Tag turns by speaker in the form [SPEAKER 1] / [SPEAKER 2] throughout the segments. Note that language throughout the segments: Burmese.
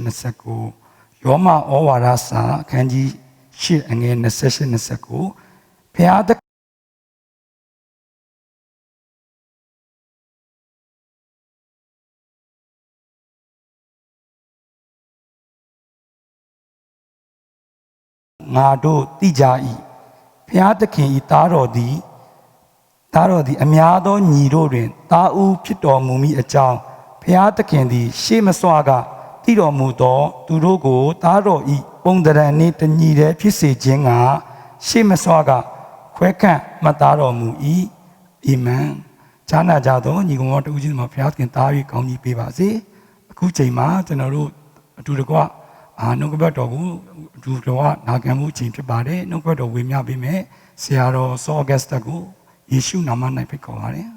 [SPEAKER 1] 29ယောမဩဝါဒစာအခန်းကြီး8အငယ်28 29ဘုရားသခင်ငါတို့သိကြ၏ဘုရားသခင်၏သားတော်သည်အများသောညီတို့တွင်သားဦးဖြစ်တော်မူမိအကြောင်းဘုရားသခင်သည်ရှေးမစွာကတည်တော်မူသောသူတို့ကိုသားတော်ဤပုံသဏ္ဍာန်နှင့်တညီတည်းဖြစ်စေခြင်းကရှေးမစွာကခွဲခန့်မှတ်သားတော်မူ၏အာမင်ဈာနာကြသောညီကောင်တို့ချင်းမှာဘုရားသခင်သား၍ကောင်းကြီးပေးပါစေအခုချိန်မှာကျွန်တော်တို့အတူတကွနှုတ်ကပတ်တော်ကိုအတူတကွနာခံမှုချိန်ဖြစ်ပါတယ်နှုတ်ကပတ်တော်ဝေမျှပေးမယ်ဆရာတော်ဆောဂတ်စတကိုယေရှုနာမ၌ဖိတ်ခေါ်ပါတယ်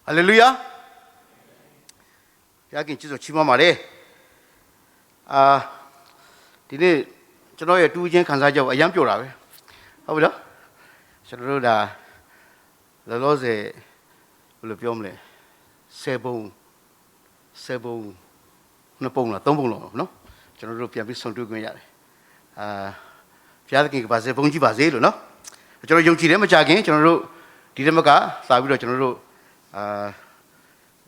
[SPEAKER 2] 할렐루야. 야긴 지소 치마 말해. 디네 저너의 두진 간사죠. 아양 뼈라고. 하보자. 저러다 러로제 불러 뼈음래. 세봉 나봉라 동봉로 너. 저러로 뼈비 손두고 야래. 뼈다긴 바세 봉지 바세로 너. 저러 용지래 뭐 자긴 저러로 디데마가 사비로 저러로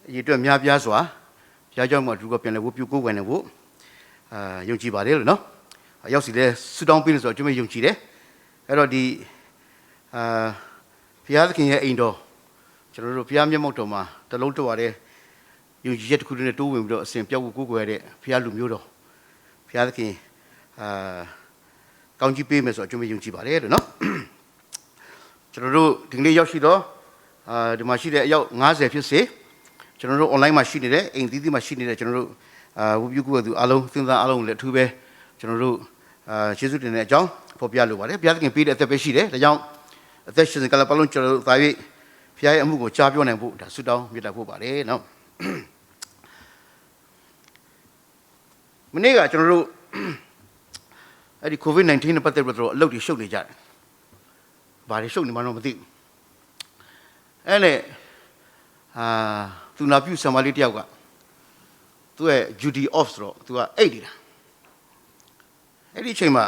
[SPEAKER 2] 이도 미야비야소아 야정뭐 누가 변래 못 비고 원래 뭐 용지 바래로 너 역시래 수동 빌어서 좀 용지래 그러디 비야드킨의 인도 저로 비야면목도마 떨롱도 와래 용지jet 쿠르네 또ဝင်ပြီးတော့အစဉ်ပြောက်ကိုကိုယ်ရတဲ့ဖျားလူမျိုးတော်ဖျားသခင်ကောင်းကြီးပေးမယ်ဆိုတော့ကျွန်တော်ယုံကြည်ပါတယ်လို့နော်ကျွန်တော်တို့ဒီနေ့ရောက်ရှိတော့ဒီမှာရှိတဲ့အယောက်90ဖြစ်စေကျွန်တော်တို့ online မှာရှိနေတဲ့အိမ်သီးသီးမှာရှိနေတဲ့ကျွန်တော်တို့ဝူပြုကူသူအားလုံးသင်္သာအားလုံးလည်းအထူးပဲကျွန်တော်တို့ယေရှုတင်တဲ့အကြောင်းဖော်ပြလိုပါတယ်ဘုရားသခင်ပေးတဲ့အသက်ပဲရှိတယ်ဒါကြောင့်အသက်ရှင်စကလပတ်လုံးကျွန်တော်တို့သာ၍ဘုရားရဲ့အမှုကိုကြားပြောနိုင်ဖို့ဒါဆုတောင်းမြတ်တာဖို့ပါတယ်နော်မနေ့ကကျွန်တော်တို့အဲ့ဒီ COVID-19 နဲ့ပတ်သက်ပြီးတော့အလုပ်တွေရှုပ်နေကြတယ်ဘာတွေရှုပ်နေမှတော့မသိဘူးအဲ့လေသူနာပြုဆံမလေးတယောက်ကသူ့ရဲ့ duty off ဆိုတော့သူကအိတ်နေတာအဲ့ဒီအချိန်မှာ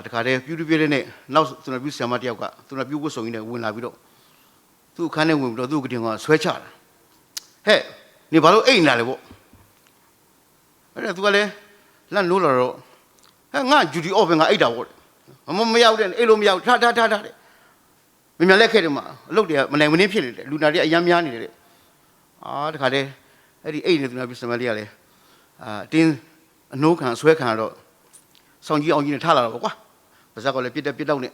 [SPEAKER 2] တခါတည်းပြူပြတဲ့နဲ့နောက်သူနာပြုဆံမတယောက်ကသူနာပြုဝတ်စုံကြီးနဲ့ဝင်လာပြီးတော့သူ့အခန်းထဲဝင်ပြီးတော့သူ့ကတင်ကဆွဲချတာဟဲ့နေဘာလို့အိတ်နေတာလဲပေါ့အဲ့ဒါသူကလည်းလန့်လို့လာတော့ဟဲ့ငါ duty off ပဲငါအိတ်တာပေါ့မရောက်တဲ့အိတ်လို့မရောက်ထားတဲ့မမြလက်ခဲ့တယ်မှာအလုပ်တွေကမနိုင်မနှင်းဖြစ်နေတယ်လူနာတွေအယမ်းများနေတယ်တခါတည်းအဲ့ဒီအိတ်နေသူနာပြစမလေးကလည်းတင်းအနှိုးခံဆွဲခံတော့စောင်းကြီးအောင်ကြီးနဲ့ထားလာတော့ကွာပါဇက်ကလည်းပြစ်တော့နဲ့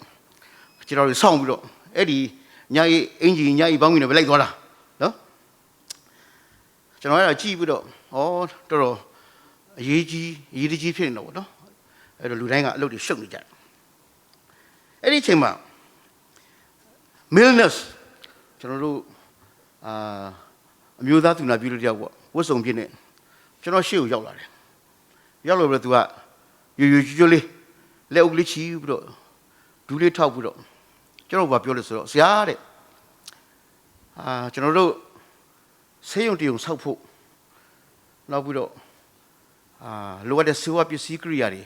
[SPEAKER 2] ခြေတော်တွေစောင်းပြီးတော့အဲ့ဒီညကြီးအင်ဂျီညကြီးဘောင်းကြီးနဲ့ပဲလိုက်သွားတာနော်ကျွန်တော်အဲ့ဒါကြည့်ပြီးတော့တော်တော်အရေးကြီးဖြစ်နေတော့ဗောနော်အဲ့တော့လူတိုင်းကအလုပ်တွေရှုပ်နေကြတယ်အဲ့ဒီအချိန်မှာmillness ကျွန်တော်တို့အမျိုးသားသူနာပြုလို့တယောက်ပေါ့ဝတ်စုံပြည့်နေကျွန်တော်ရှေ့ကိုရောက်လာတယ်ရောက်လို့ပြီးတော့ तू ကရွလေးလက်အုပ်လေးချီပြီးတော့ဒူးလေးထောက်ပြီးတော့ကျွန်တော်ဘာပြောလဲဆိုတော့ဆရာတဲ့ကျွန်တော်တို့ဆေးရုံတရုံဆောက်ဖို့နောက်ပြီးတော့လိုအပ်တဲ့ဆေးဝါးပစ္စည်းကိရိယာတွေ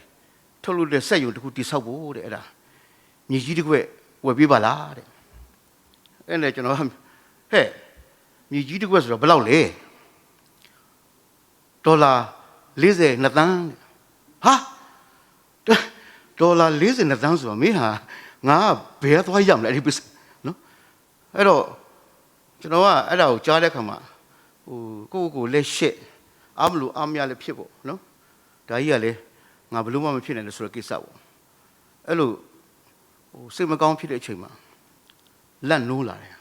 [SPEAKER 2] ထုတ်လုပ်တဲ့စက်ရုံတစ်ခုတည်ဆောက်ဖို့တဲ့အဲ့ဒါမြေကြီးတစ်ခွက်ဝယ်ပေးပါလားတဲ့အဲ့လေကျွန်တော်ဟဲ့မြေကြီးတစ်ခွက်ဆိုတော့ဘယ်လောက်လဲဒေါ်လာ42သန်းဟာဒေါ်လာ42သန်းဆိုတော့မင်းဟာငါဘယ်သွားရမလဲအဲ့ဒီပစ္စနော်အဲ့တော့ကျွန်တော်ကအဲ့ဒါကိုကြားတဲ့ခါမှာကိုလက်ရှက်အားမလို့အားမရလည်းဖြစ်ပေါ့နော်ဒါကြီးကလည်းငါဘလို့မှမဖြစ်နိုင်လို့ဆိုတော့ကိစ္စပေါ့အဲ့လို စိတ်မကောင်းဖြစ်တဲ့အချိန်မှာလက်နိုးလာတယ်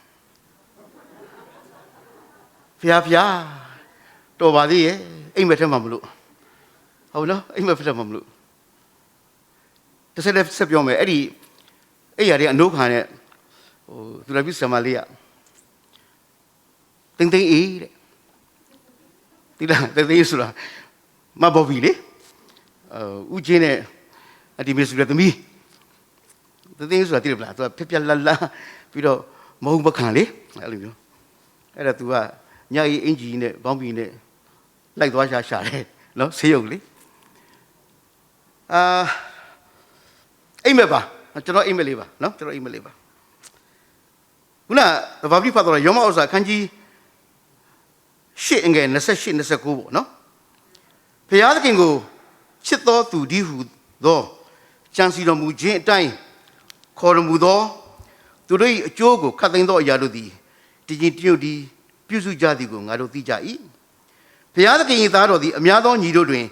[SPEAKER 2] ဖျားတော်ပါသေးရဲ့အိမ်မက်ထဲမှာမလို့ဟုတ်နော်အိမ်မက်ထဲမှာမလို့တစ်ဆက်ပြောမယ်အဲ့ဒီအဲ့ရတဲ့အနိုးခံတဲ့သူလည်းပြဆံမလေးကတင်းအေးတဲ့ဒီလားတင်းအေးဆိုတာမဘော်ဘီလေဦးချင်းနဲ့အဒီမေဆိုတဲ့သမီးတင်းဆိုတာတိရပလားသူကဖျက်လတ်ပြီးတော့မဟုတ်မခံလေအဲ့လိုမျိုးအဲ့ဒါ तू ကညကြီးအင်ဂျီနဲ့ဘောင်းဘီနဲ့လိုက်သွားရှာတယ်နော်ဆေးရုံလေအိမ်မက်ပါကျွန်တော်အိမ်မက်လေးပါနော်ကျွန်တော်အိမ်မက်လေးပါခုနဘာဖြစ်ဖတ်တော့ယောမဩဇာခန်းကြီးရှစ်အငယ်28 29ပေါ့နော်ဘုရားသခင်ကိုချစ်တော်သူဒီဟုသောကြံစီတော်မူခြင်းအတိုင်းခေါ်တော်မူသောသူတို့၏အကျိုးကိုခတ်သိမ်းသောအရာတို့သည်တည်ကြည်တည်ညွတ်သည်ပြုစုကြသည်ကိုငါတို့သိကြ၏ဘုရားသခင်၏သားတော်သည်အများသောညီတို့တွင်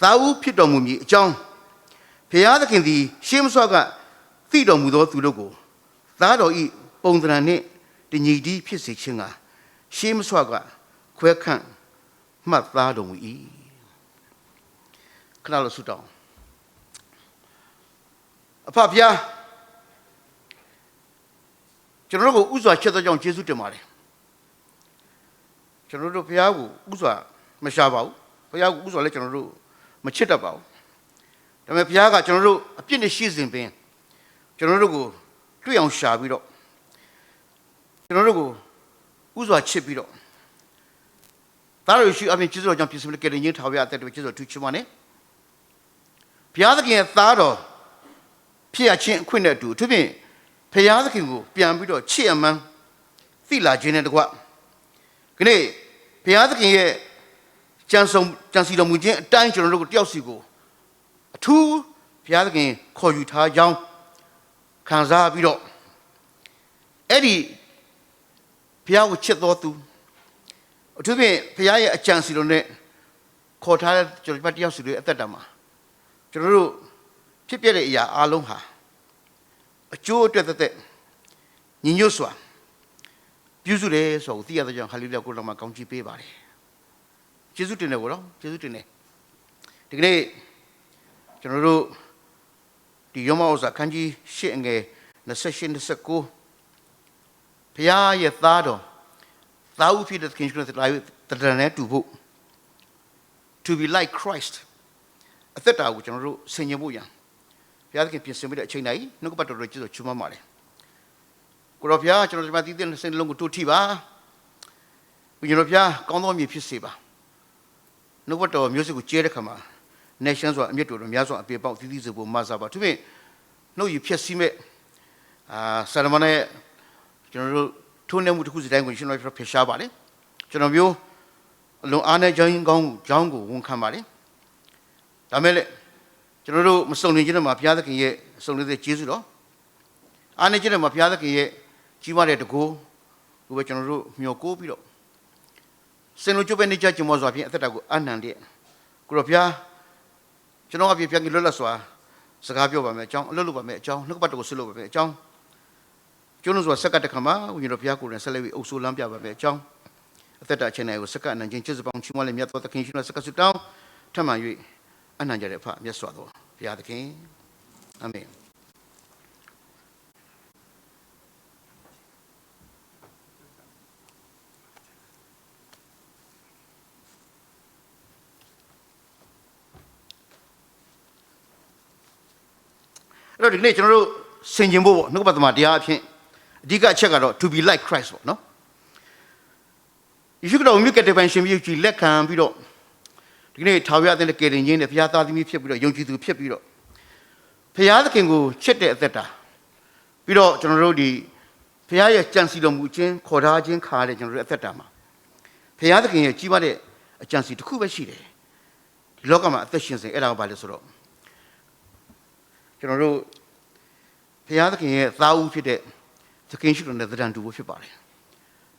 [SPEAKER 2] သားဦးဖြစ်တော်မူမည်အကြောင်းဘုရားသခင်သည်ရှေးမဆွကသိတော်မူသောသူတို့ကိုသားတော်၏ပုံသဏ္ဍာန်နှင့်တညီတည်းဖြစ်စေခြင်းကရှေးမဆွကခွဲခန့်မှတ်သားတော်မူ၏ခဏလို့ဆုတောင်းအဖဖျားကျွန်တော်တို့ကိုဥစွာချစ်သောကြောင့်ယေရှုတင်ပါတယ်ကျွန်တော်တို့ဘုရားကိုဥစွာမရှာပါဘူးဘုရားကိုဥစွာလည်းကျွန်တော်တို့မချစ်တတ်ပါဘူးဒါပေမဲ့ဘုရားကကျွန်တော်တို့အပြစ်နဲ့ရှိစဉ်ပင်ကျွန်တော်တို့ကိုတွေ့အောင်ရှာပြီးတော့ကျွန်တော်တို့ကိုဥစွာချစ်ပြီးတော့သားတော်ရှိအပြင်ကျေးဇူးတော်ကြောင့်ပြည့်စုံတဲ့ကယ်တင်ခြင်းထာဝရအသက်တွေကျေးဇူးတော်ထူးချီးမွမ်းနေဘုရားသခင်ရဲ့သားတော်ဖြစ်ရခြင်းအခွင့်နဲ့အတူသူဖြင့်ဘုရားသခင်ကိုပြန်ပြီးတော့ချစ်အမှန်သိလာခြင်းနဲ့တကွခနေ့ဘုရားသခင်ရဲ့ကြံစီတော်မူခြင်းအတိုင်းကျွန်တော်တို့ကိုတယောက်စီကိုအထူးဘုရားသခင်ခေါ်ယူထားကြောင်းခံစားပြီးတော့အဲ့ဒီဘုရားကိုချစ်တော်သူအထူးဖြင့်ဘုရားရဲ့အကြံစီတော်နဲ့ခေါ်ထားတဲ့ကျွန်တော်တယောက်စီတွေအသက်တာမှာကျွန်တော်တို့ဖြစ်ပြတဲ့အရာအလုံးဟာအကျိုးအတွက်သက်ညီညွတ်စွာပြုစုတယ်ဆိုတော့သိရတဲ့ကြောင့်ဟာလေလုယာကိုတော်မှာကောင်းချီးပေးပါတယ်ယေရှုတင်တယ်ကိုတော့ယေရှုတင်တယ်ဒီကနေ့ကျွန်တော်တို့ဒီယောမဩဇာခန်းကြီး8အငယ်28 29ဘုရားရဲ့သားတော်သားဦးဖြစ်တဲ့ခင်ရှင်တဲ့တရနဲ့တူဖို့ to be like Christ အသက်တာကိုကျွန်တော်တို့ဆင်ခြင်ဖို့ရန်ဘုရားသခင်ပြင်ဆင်ပေးတဲ့အချိန်တိုင်းနှုတ်ကပတ်တော်ကျေးဇူးချီးမွမ်းပါတယ်ကိုတော်ဘုရားကျွန်တော်ဒီမှာတည်တဲ့စိတ်လုံးကိုတိုးထိပါဘုရားတော်ဘုရားကောင်းသောမြေဖြစ်စေပါနှုတ်ကပတ်တော်မျိုးစစ်ကိုကျဲတဲ့ခါမှာ nation ဆိုတာအမြတ်တော်များစွာအပြေပေါက်သီးသီးစေဖို့မဆာပါသူဖြင့်နှုတ်ရဖြစ်စီမဲ့ဆာလမန်ရဲ့ကျွန်တော်တို့ထုံးနေမှုတစ်ခုစီတိုင်းကိုရှင်တော်ဖျက်ရှားပါလေကျွန်တော်မျိုးအလွန်အားနဲ့ကြောင်းကောင်းကြောင်းကိုဝန်ခံပါလေဒါမဲ့လေကျွန်တော်တို့မစုံနေခြင်းနဲ့မှာဘုရားသခင်ရဲ့စုံနေတဲ့ကျေးဇူးတော်အားနေခြင်းနဲ့မှာဘုရားသခင်ရဲ့ကြီးမားတဲ့တကူကိုပဲကျွန်တော်တို့မျှော်ကိုးပြီးတော့စင်လိုကျုပ်ပဲနေကြကြမောစွာဖြင့်အသက်တာကိုအနန္တရဲ့ကိုတော်ဘုရားကျွန်တော်အပြည့်ပြန်ကြလွတ်လပ်စွာစကားပြောပါမယ်အကြောင်းအလုပ်လုပ်ပါမယ်အကြောင်းနှုတ်ကပတ်တော်ကိုဆွလို့ပါမယ်အကြောင်းကျွန်းလို့ဆိုတာစက္ကတ်တခါမှာဝိညာဉ်တော်ဘုရားကိုယ်တိုင်ဆက်လက်ပြီးအုပ်စိုးလမ်းပြပါမယ်အကြောင်းအသက်တာအချိန်တိုင်းကိုစက္ကတ်အနန္တခြင်းကျေးဇူးပေါင်းချီးမွမ်းလည်းမြတ်သောသခင်ရှင်တော်စက္ကတ်ဆုတောင်းထပ်မံ၍အနန္တကြတဲ့ဖမြတ်စွာသောဘုရားသခင်အာမင်အဲ့တော့ဒီနေ့ကျွန်တော်တို့ဆင်ခြင်ဖို့ပေါ့နှုတ်ကပတ်တော်တရားအဖြစ်အဓိကအချက်ကတော့ to be like Christ ပေါ့နော်ယေရှုခရစ်တော်မြတ်ကတဲ့ပန်ရှင်ပြုကြည်လက်ခံပြီးတော့ဒီနေ့ထာဝရအသင်းနဲ့ကယ်တင်ခြင်းနဲ့ဘုရားသားသမီးဖြစ်ပြီးတော့ယုံကြည်သူဖြစ်ပြီးတော့ဘုရားသခင်ကိုချစ်တဲ့အသက်တာပြီးတော့ကျွန်တော်တို့ဒီဘုရားရဲ့ကြံစီတော်မူခြင်းခေါ်ထားခြင်းခါတဲ့ကျွန်တော်တို့အသက်တာမှာဘုရားသခင်ရဲ့ကြီးမားတဲ့အကြံစီတစ်ခုပဲရှိတယ်ဒီလောကမှာအသက်ရှင်စဉ်အဲ့ဒါကဘာလဲဆိုတော့ကျွန်တော်တို့ဘုရားသခင်ရဲ့သားဦးဖြစ်တဲ့သခင်ရှိတော်နဲ့သဏ္ဍာန်တူဖို့ဖြစ်ပါတယ်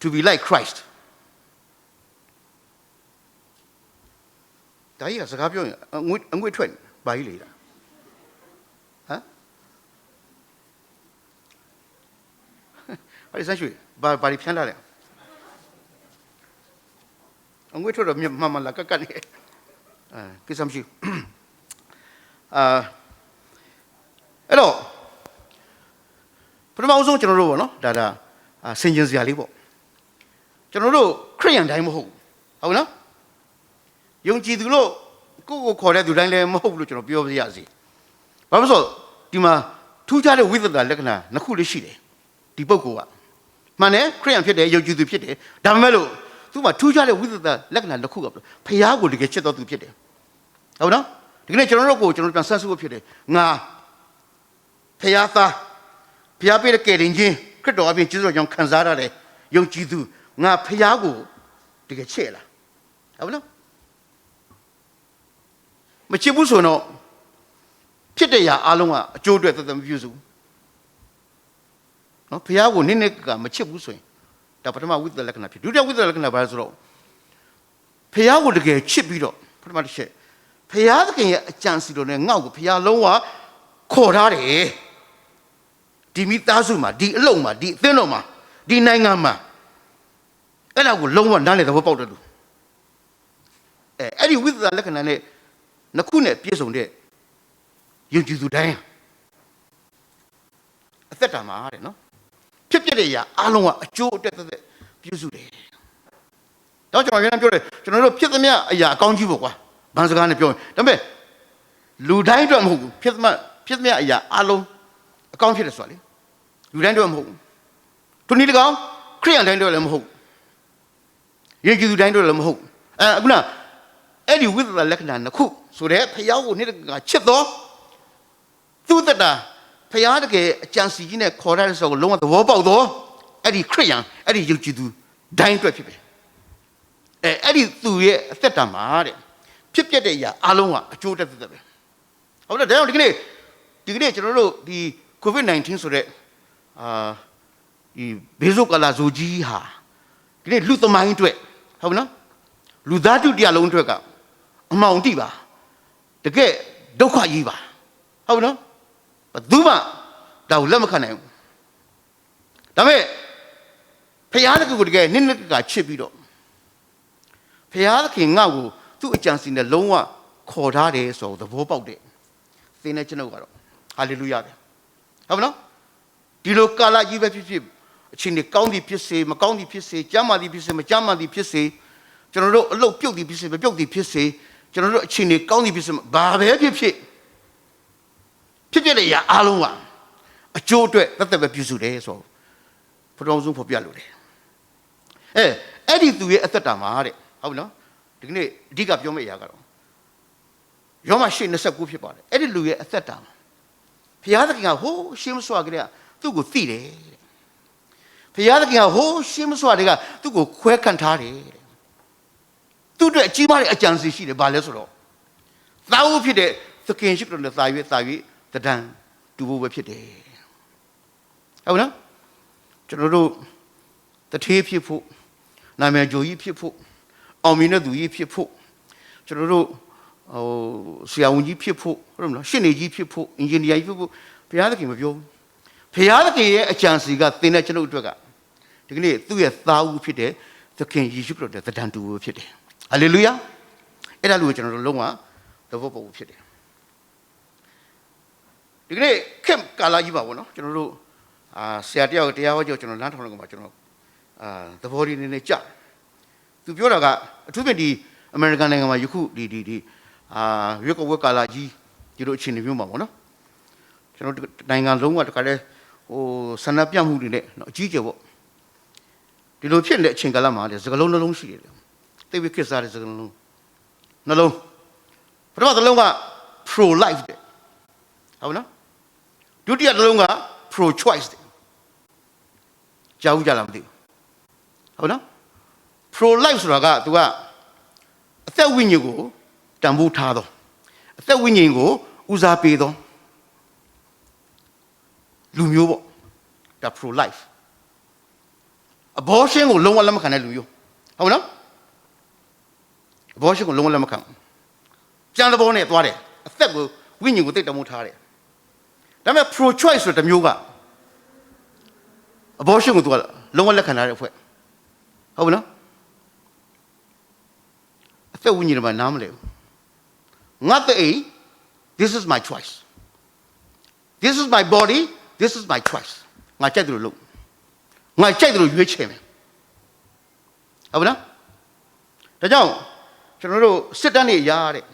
[SPEAKER 2] to be like Christ ဒါကြီးကစကားပြောရင်အငွေ့ထွက်ဘာကြီးလေလားဟမ် ဟာဒီဆန်းရွှေဘာဒီဖြန်းလာလဲအငွေထွက်တော့မလာကတ်နေကိစ္စမရှိအဲ့တော့ပထမဆုံးကျွန်တော်တို့ပေါ့နော်ဒါဆင်ခြင်စရာလေးပေါ့ကျွန်တော်တို့ခရိယန်တိုင်းမဟုတ်ဟုတ်နော်ယုံကြည်သူလို့ကိုခေါ်တဲ့သူတိုင်းလည်းမဟုတ်ဘူးလို့ကျွန်တော်ပြောပြရစီဘာလို့ဆိုဒီမှာထူးခြားတဲ့ဝိသတာလက္ခဏာနှစ်ခုလေးရှိတယ်ဒီပုဂ္ဂိုလ်ကမှန်တယ်ခရိယန်ဖြစ်တယ်ယုံကြည်သူဖြစ်တယ်ဒါပေမဲ့လို့သူ့မှာထူးခြားတဲ့ဝိသတာလက္ခဏာတစ်ခုကဖျားကိုတကယ်ချစ်တော်သူဖြစ်တယ်ဟုတ်နော်ဒီကနေ့ကျွန်တော်တို့ပြန်ဆန်းစစ်ဖို့ဖြစ်တယ်ငါဖျားသားဖျားပေးတဲ့ကယ်တင်ခြင်းခရစ်တော်အပြင်ကျေးဇူးတော်ကြောင့်ခံစားရတဲ့ယုံကြည်သူငါဖျားကိုတကယ်ချစ်လားဟုတ်နော်မချစ်ဘူးဆိုတော့ဖြစ်တဲ့ຢာအားလုံးကအကျိုးအတွက်သက်သက်မပြုစုနော်ဖျားကိုနည်းနည်းကမချစ်ဘူးဆိုရင်ဒါပထမဝိသလက္ခဏာဖြစ်ဒုတိယဝိသလက္ခဏာဘာလဲဆိုတော့ဖျားကိုတကယ်ချစ်ပြီးတော့ပထမတစ်ချက်ဖျားသခင်ရဲ့အကြံစီတော်နဲ့ငေါ့ကိုဖျားလုံးဝခေါ်ထားတယ်ဒီမိသားစုမှာဒီအလုံးမှာဒီအသင်းတော်မှာဒီနိုင်ငံမှာအဲ့ဒါကိုလုံးဝနားလည်သဘောပေါက်တယ်လို့အဲ့ဒီဝိသလက္ခဏာနဲ့နှစ်ခုနဲ့ပြည့်စုံတဲ့ယုံကြည်သူတိုင်းအသက်တာမှာတဲ့နော်ဖြစ်ပြတဲ့အရာအားလုံးကအကျိုးအတွက်သက်ပြုစုတယ်တော့ကျွန်တော်ရမ်းပြောတယ်ကျွန်တော်တို့ဖြစ်သမျှအရာအကောင်းကြီးပေါ့ကွာဘန်းစကားနဲ့ပြောရင်ဒါပေမဲ့လူတိုင်းအတွက်မဟုတ်ဘူးဖြစ်သမျှအရာအားလုံးအကောင်းဖြစ်တယ်ဆိုတာလေလူတိုင်းအတွက်မဟုတ်ဘူးသူနည်းတကောင်ခရိယန်တိုင်းအတွက်လည်းမဟုတ်ယုံကြည်သူတိုင်းအတွက်လည်းမဟုတ်အခုနအဲ့ဒီဝိသလက္ခဏာနှစ်ခုဆိုတဲ့ဖျားကိုနေ့ကချစ်တော်သူ့တတာဖျားတကယ်အကြံစီကြီးနဲ့ခေါ်ရတဲ့ဆိုကိုလုံးဝသဘောပေါက်တော့အဲ့ဒီခရိယန်အဲ့ဒီယုံကြည်သူဒိုင်းအတွက်ဖြစ်ပဲအဲ့ဒီသူ့ရဲ့အသက်တာမှာတဲ့ဖြစ်ပျက်တဲ့အရာအလုံးကအကျိုးတက်သက်ပဲဟုတ်လားဒါကြောင့်ဒီကနေ့ကျွန်တော်တို့ဒီ COVID-19 ဆိုတဲ့ဒီဘေးဆိုးကာလဇိုကြီးဟာဒီနေ့လူသမိုင်းအတွက်ဟုတ်နော်လူသားတုတရားလုံးအတွက်ကအမောင်တိပါတကယ်ဒုက္ခကြီးပါဟုတ်နော်ဘယ်သူမှဒါကိုလက်မခံနိုင်ဘူးဒါပေမဲ့ဖျားသခင်ကိုတကယ်နစ်ကချစ်ပြီးတော့ဖျားသခင်ငါ့ကိုသူ့အကြံစီနဲ့လုံးဝခေါ်ထားတယ်ဆိုတော့သဘောပေါက်တယ်သင်နဲ့ကျွန်တော်ကတော့ဟာလေလုယာတယ်ဟုတ်မလားဒီလိုကာလကြီးပဲဖြစ်ဖြစ်အချိန်တွေကောင်းသည်ဖြစ်စေမကောင်းသည်ဖြစ်စေကြမ်းမာသည်ဖြစ်စေမကြမ်းမာသည်ဖြစ်စေကျွန်တော်တို့အလုပ်ပြုတ်သည်ဖြစ်စေမပြုတ်သည်ဖြစ်စေကျွန်တော်တို့အချိန်တွေကောင်းသည်ဖြစ်စေဘာပဲဖြစ်ဖြစ်တဲ့အရာအားလုံးကအကျိုးအတွက်သက်သက်ပဲပြုစုတယ်ဆိုတော့ဘုရားဆုံးဖော်ပြလို့တယ်အဲ့ဒီသူရဲ့အသက်တာမှာတဲ့ဟုတ်နော်ဒီကနေ့အဓိကပြောမယ့်အရာကတော့ယောမရှေ့29ဖြစ်ပါတယ်အဲ့ဒီလူရဲ့အသက်တာဘုရားသခင်ကဟိုးရှင်းမစွာကလေးကသူ့ကိုသိတယ်တဲ့ဘုရားသခင်ကဟိုးရှင်းမစွာတွေကသူ့ကိုခွဲခံထားတယ်တဲ့သူ့အတွက်အကြီးမားတဲ့အကြံစီရှိတယ်ဘာလဲဆိုတော့သာဝဖြစ်တဲ့သခင်ရှိတော်နဲ့သာ၍တဒံတူဖို့ပဲဖြစ်တယ်ဟုတ်နော်ကျွန်တော်တို့တထေးဖြစ်ဖို့နာမည်ကြိုကြီးဖြစ်ဖို့အောင်မြင်တဲ့သူကြီးဖြစ်ဖို့ကျွန်တော်တို့ဆရာဝန်ကြီးဖြစ်ဖို့ဟုတ်မလားရှင်းနေကြီးဖြစ်ဖို့အင်ဂျင်နီယာကြီးဖြစ်ဖို့ဘုရားသခင်မပြောဘူးဘုရားသခင်ရဲ့အကြံစီကသင်တဲ့ကျွန်တော်တို့အတွက်ကဒီကနေ့သူ့ရဲ့သားဦးဖြစ်တဲ့သခင်ယေရှုခရစ်တော်တဲ့တန်တူဖြစ်တယ်ဟာလေလုယာအဲ့ဒါလို့ကျွန်တော်တို့လုံးဝသဘောပေါက်ဖြစ်တယ်ဒီကနေ့ခင်ကာလာကြီးပါဘောနော်ကျွန်တော်တို့ဆရာတယောက်တရားဟောကြောကျွန်တော်လမ်းထောင်တော့မှာကျွန်တော်သဘောရင်းနေကြသူပြောတာကအထူးဖြင့်ဒီအမေရိကန်နိုင်ငံမှာယခုဒီရွက်ကောက်ဝက်ကာလာကြီးဒီလိုအခြေအနေမျိုးမှာပေါ့နော်ကျွန်တော်နိုင်ငံလုံးကတခါလဲဆန္ဒပြမှုတွေနဲ့အကြီးကျယ်ပေါ့ဒီလိုဖြစ်နေတဲ့အချိန်ကာလမှာလေစကလုံးနှလုံးရှိတယ်သိပြီးခက်စားတဲ့စကလုံးနှလုံးပထမတစ်လုံးက pro life တဲ့ဟုတ်နော်ဒုတိယတစ်လုံးက pro choice တဲ့ကြားဦးကြလားမသိဘူးဟုတ်နော် pro life ဆိုတာကသူကအသက်ဝိညာဉ်ကိုတန်ဖိုးထားတော့အသက်ဝိညာဉ်ကိုဦးစားပေးတော့လူမျိုးပေါ့ဒါ pro life abortion ကိုလုံးဝလက်မခံတဲ့လူမျိုးဟုတ်နော် abortion ကိုလုံးဝလက်မခံကြံတဲ့ဘောနဲ့သွားတယ်အသက်ကိုဝိညာဉ်ကိုတိတ်တမိုးထားတယ်ဒါပေမဲ့ pro choice ဆိုတဲ့မျိုးက abortion ကိုသူကလုံးဝလက်ခံထားတဲ့အဖွဲ့ဟုတ်ပြီနော်အသက်ဝိညာဉ်မှာနားမလဲဘူးငါတဲ့ this is my choice this is my body this is my choice ငါကြိုက်တယ်လို့လုပ်ငါကြိုက်တယ်လို့ရွေးချယ်မယ်ဟုတ်ပြီနော်ဒါကြောင့်ကျွန်တော်တို့စစ်တမ်းတွေရတဲ့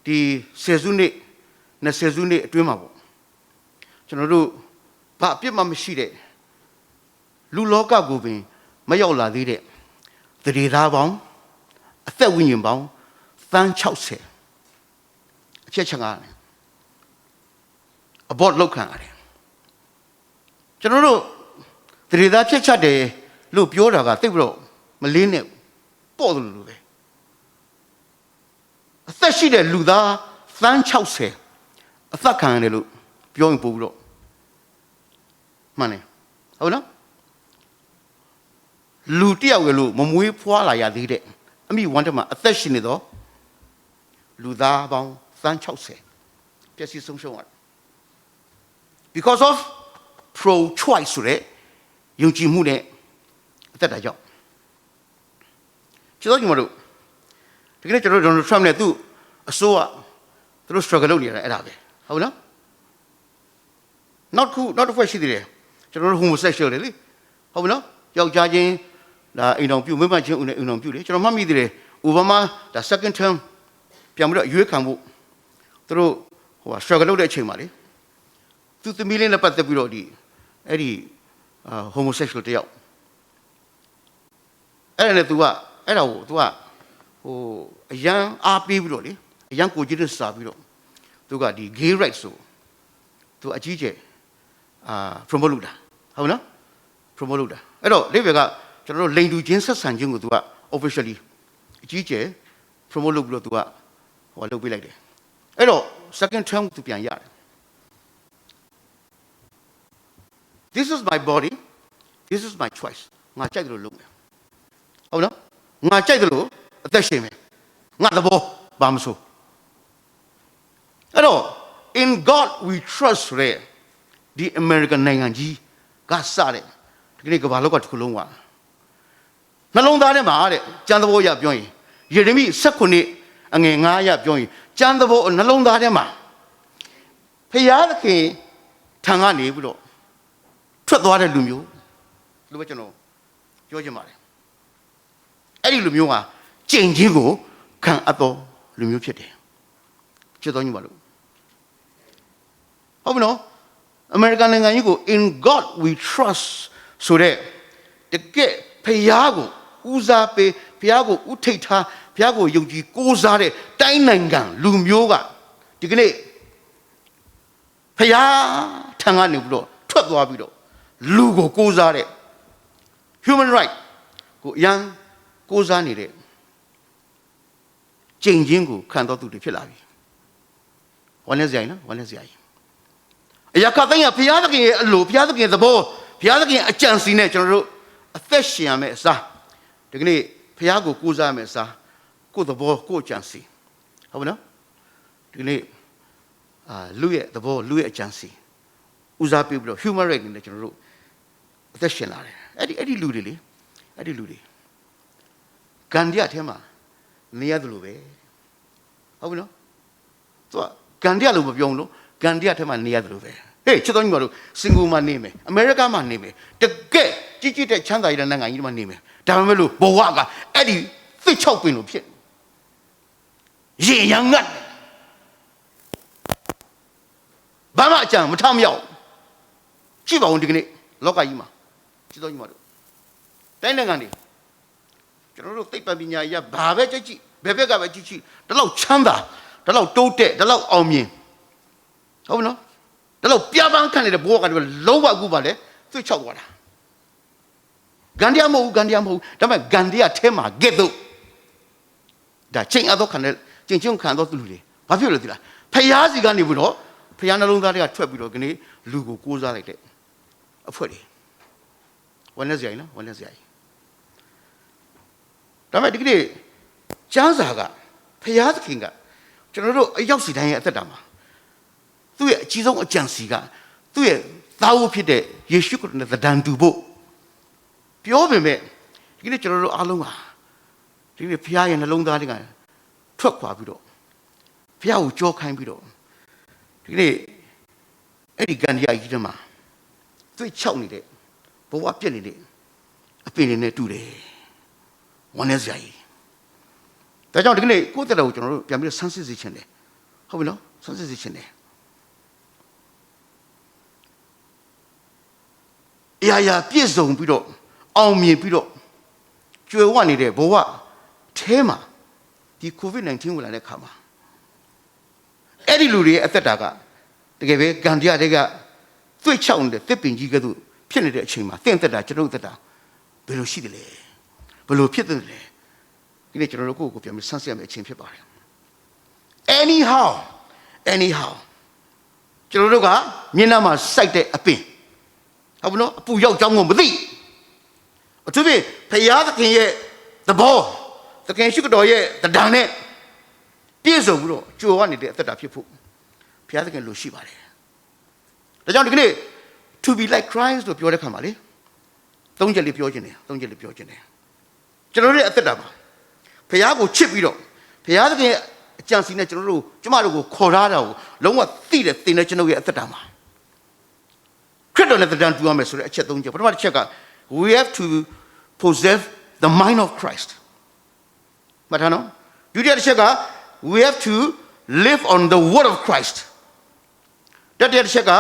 [SPEAKER 2] ဒီ10စုနှစ်20စုနှစ်အတွင်းမှာပေါ့ကျွန်တော်တို့ဘာအပြစ်မှမရှိတဲ့လူလောကကိုပင်မရောက်လာသေးတဲ့သတိသားပေါင်းအသက်ဝိညာဉ်ပေါင်းသန်း60အချက်ချင်ရတယ်အဘော့လောက်ခံရတယ်ကျွန်တော်တို့သတိသားဖြစ်ချက်တယ်လို့ပြောတာကသိပ်ပြီးတော့မလေးနဲ့ပေါ့တယ်လို့ပဲအသက်ရှိတဲ့လူသားသန်း60အသက်ခံရတယ်လို့ပြောရင်ပို့ပြီးတော့မှန်တယ်ဟုတ်နော်လူတယောက်ရဲ့လို့မမွေးဖွားလာရသေးတဲ့အမိဝမ်းတမှာအသက်ရှင်နေတော့လူသားပေါင်းသန်း60ပျက်စီးဆုံးရှုံးရတယ် because of pro choice ဆိုတဲ့ယုံကြည်မှုနဲ့အသက်တာကြောင့်ကျွန်တော်ညီမတို့ဒီကနေ့ကျွန်တော်ဒေါ်နယ်ထရမ့်နဲ့သူ့အစိုးရသူတို့ struggle လုပ်နေရတယ်အဲ့ဒါပဲဟုတ်နော်နောက်တစ်ဖွဲ့ရှိသေးတယ်ကျွန်တော်တို့ homosexual တွေလေဟုတ်ပြီနော်ယောက်ျားချင်းဒါအိမ်တော်ပြုမိမချင်းဦးနဲ့အိမ်တော်ပြုလေကျွန်တော်မှတ်မိသေးတယ်အိုဘားမားဒါ second term ပြန်ပြီးတော့ရွေးခံဖို့သူတို့struggle လုပ်တဲ့အချိန်မှာလေသူသမီးလေးနဲ့ပတ်သက်ပြီးတော့ဒီအဲ့ဒီhomosexual တယောက်အဲ့ဒါနဲ့ तू ကအဲ့ဒါကို तू ကအရန်အားပေးပြီးတော့လေအရန်ကိုကြီးနဲ့စာပြီးတော့ तू ကဒီ gay rights ဆို तू အကြီးကျယ် promote လုပ်တာဟုတ်နော် promote လုပ်တာအဲ့တော့လိဗေကကျွန်တော်တို့လိန်တူချင်းဆက်ဆံခြင်းကို तू က officially အကြီးကျယ် promote လုပ်ပြီးတော့ तू ကလုပ်ပေးလိုက်တယ်အဲ့တော့ second term သူပြန်ရတယ် this is my body this is my choice ငါကြိုက်တယ်လို့လုပ်မယ်ဟုတ်နော်ငါကြိုက်တယ်လို့အသက်ရှင်မယ်ငါသဘောဘာမဆိုအဲ့တော့ in God we trust တဲ့ဒီ American နိုင်ငံကြီးကစတဲ့ဒီကနေ့ကမ္ဘာလောကတစ်ခုလုံးကနှလုံးသားထဲမှာတဲ့ကျမ်းသဘောအရပြောရင်ယေရမိ19အငယ်9ရပြောရင်ကျမ်းသဘောနှလုံးသားထဲမှာဖျားသခင်ထံကနေပြီးတော့ထွက်သွားတဲ့လူမျိုးလို့ပဲကျွန်တော်ပြောချင်ပါတယ်အဲ့ဒီလူမျိုးကကျင့်ခြင်းကိုခံအပ်သောလူမျိုးဖြစ်တယ်ချစ်တော်ညီမတို့ဟုတ်ပြီနော်အမေရိကန်နိုင်ငံကြီးကို in God we trust ဆိုတဲ့တကယ်ဖျားကိုဦးစားပေးဖျားကိုဥထိတ်ထားဖျားကိုယုံကြည်ကိုးစားတဲ့တိုင်းနိုင်ငံလူမျိုးကဒီကနေ့ဖျားထံကနေပြီးတော့ထွက်သွားပြီးတော့လူကိုကိုးစားတဲ့ human right ကိုအရန်ကိုးစားနေတဲ့ကျင့်ခြင်းကိုခံတော်သူတွေဖြစ်လာပြီဝမ်းနည်းစရာနော်ဝမ်းနည်းစရာအရာခတ်တိုင်းကဘုရားသခင်ရဲ့အလိုဘုရားသခင်ရဲ့သဘောဘုရားသခင်ရဲ့အကြံစီနဲ့ကျွန်တော်တို့အသက်ရှင်ရမယ့်အစားဒီကနေ့ဘုရားကိုကိုးစားရမယ့်အစားကိုယ်သဘောကိုယ်အကြံစီဟုတ်ပါနော်ဒီကနေ့လူရဲ့သဘောလူရဲ့အကြံစီဦးစားပေးပြီးတော့ human right နဲ့ကျွန်တော်တို့အသက်ရှင်လာတယ်အဲ့ဒီလူတွေလေအဲ့ဒီလူတွေဂန္ဓယထဲမှာနေရတယ်လို့ပဲဟုတ်ပြီနော်သူကဂန္ဓယလို့မပြောဘူးလို့ဂန္ဓယထဲမှာနေရတယ်လို့ပဲဟေးချစ်တော်ညီမတို့စင်ကာပူမှာနေမယ်အမေရိကမှာနေမယ်တကယ်ကြီးကြီးတဲ့ချမ်းသာရတဲ့နိုင်ငံကြီးတွေမှာနေမယ်ဒါပေမဲ့လို့ဘဝကအဲ့ဒီသစ်ချောက်ပင်လို့ဖြစ်ရေရန်ငတ်ဘာမှအကြံမထမရောက်ကြည့်ပါဦးဒီကနေ့လောကကြီးမှာချစ်တော်ညီမတို့တိုင်းနိုင်ငံတွေကျွန်တော်တို့သိပ္ပံပညာရဘာပဲကြည့်ကြည့်ဘယ်ဘက်ကပဲကြည့်ကြည့်ဒီလောက်ချမ်းသာဒီလောက်တိုးတက်ဒီလောက်အောင်မြင်ဟုတ်မနော်ဒီလောက်ပြပန်းခံနေတဲ့ဘဝကတည်းကလုံးဝအခုပါလေသွေ့ချောက်သွားတာဂန္ဓယမဟုတ်ဘူးဂန္ဓယမဟုတ်ဘူးဒါပေမဲ့ဂန္ဓယထဲမှာကဲ့သို့ဒါချိန်အပ်တော့ခံတဲ့ချိန်ချင်းခံတော့သူလူတွေဘာဖြစ်လို့လဲသိလားဖျားစီကနေပြီးတော့ဖျားနှလုံးသားတွေကထွက်ပြီးတော့ဒီနေ့လူကိုကိုးစားလိုက်တဲ့အဖွဲ့တွေဝမ်းနေစရာနော်ဝမ်းနေစရာဒါပေမဲ့ဒီကနေ့ကျမ်းစာကဖျားသခင်ကကျွန်တော်တို့အရောက်စီတိုင်းရဲ့အသက်တာမှာသူ့ရဲ့အကြီးဆုံးအကြံစီကသူ့ရဲ့ သားဖြစ်တဲ့ယေရှုခရစ်နဲ့တန်တူဖို့ပြောပေမဲ့ဒီနေ့ကျွန်တော်တို့အားလုံးဟာဒီနေ့ဖခင်ရဲ့နှလုံးသားတွေကထွက်ခွာပြီးတော့ဖခင်ကိုကြောခိုင်းပြီးတော့ဒီနေ့အဲ့ဒီကန်ဒီယာကြီးတမှာသွေးချောက်နေတဲ့ဘဝပြက်နေတဲ့အပင်တွေနဲ့တူတယ်ဝမ်းနေစရာကြီးဒါကြောင့်ဒီနေ့ကိုယ့်တက်တော်ကိုကျွန်တော်တို့ပြန်ပြီးဆန်းစစ်စေချင်တယ်ဟုတ်ပြီနော်ဆန်းစစ်စေချင်တယ်အရာပြည့်စုံပြီးတော့အောင်မြင်ပြီးတော့ကျွယ်ဝနေတဲ့ဘဝထဲမှာဒီ COVID-19 ဝင်လာတဲ့ခါမှာအဲ့ဒီလူတွေရဲ့အသက်တာကတကယ်ပဲဂန္ဓိယတွေကသွေ့ချောက်နေတဲ့တစ်ပင်ကြီးကဲ့သို့ဖြစ်နေတဲ့အချိန်မှာသင်သက်တာကျွန်တော်သက်တာဘယ်လိုရှိတယ်လဲဘယ်လိုဖြစ်တယ်လဲဒီနေ့ကျွန်တော်တို့ကိုယ့်ကိုပြန်ပြီးဆန်းစစ်ရမယ့်အချိန်ဖြစ်ပါတယ် anyhow ကျွန်တော်တို့ကမျက်နှာမှာစိုက်တဲ့အပင်ဟုတ်ဘူးနော်အပူရောက်ကြောင်းကိုမသိအထူးဖြင့်ဖယားသခင်ရဲ့သဘောသခင်ရှိတော်ရဲ့တရားနဲ့ပြည့်စုံပြီးတော့ကြိုဝနေတဲ့အသက်တာဖြစ်ဖို့ဖယားသခင်လိုရှိပါတယ်ဒါကြောင့်ဒီကနေ့ to be like Christ လို့ပြောတဲ့ခါမှာလေသုံးချက်လေးပြောခြင်းတယ်ကျွန်တော်တို့ရဲ့အသက်တာမှာဖယားကိုချစ်ပြီးတော့ဖယားသခင်ရဲ့အကြံစီနဲ့ကျမတို့ကိုခေါ်ထားတာကိုလုံးဝသိတဲ့သင်တဲ့ကျွန်တော်ရဲ့အသက်တာမှာခရစ်တော်နဲ့တရားတူရမယ်ဆိုတဲ့အချက်သုံးချက်ပထမတစ်ချက်က we have to possess the mind of Christ မထားနော်ဒုတိယတစ်ချက်က we have to live on the word of Christ တတိယတစ်ချက်က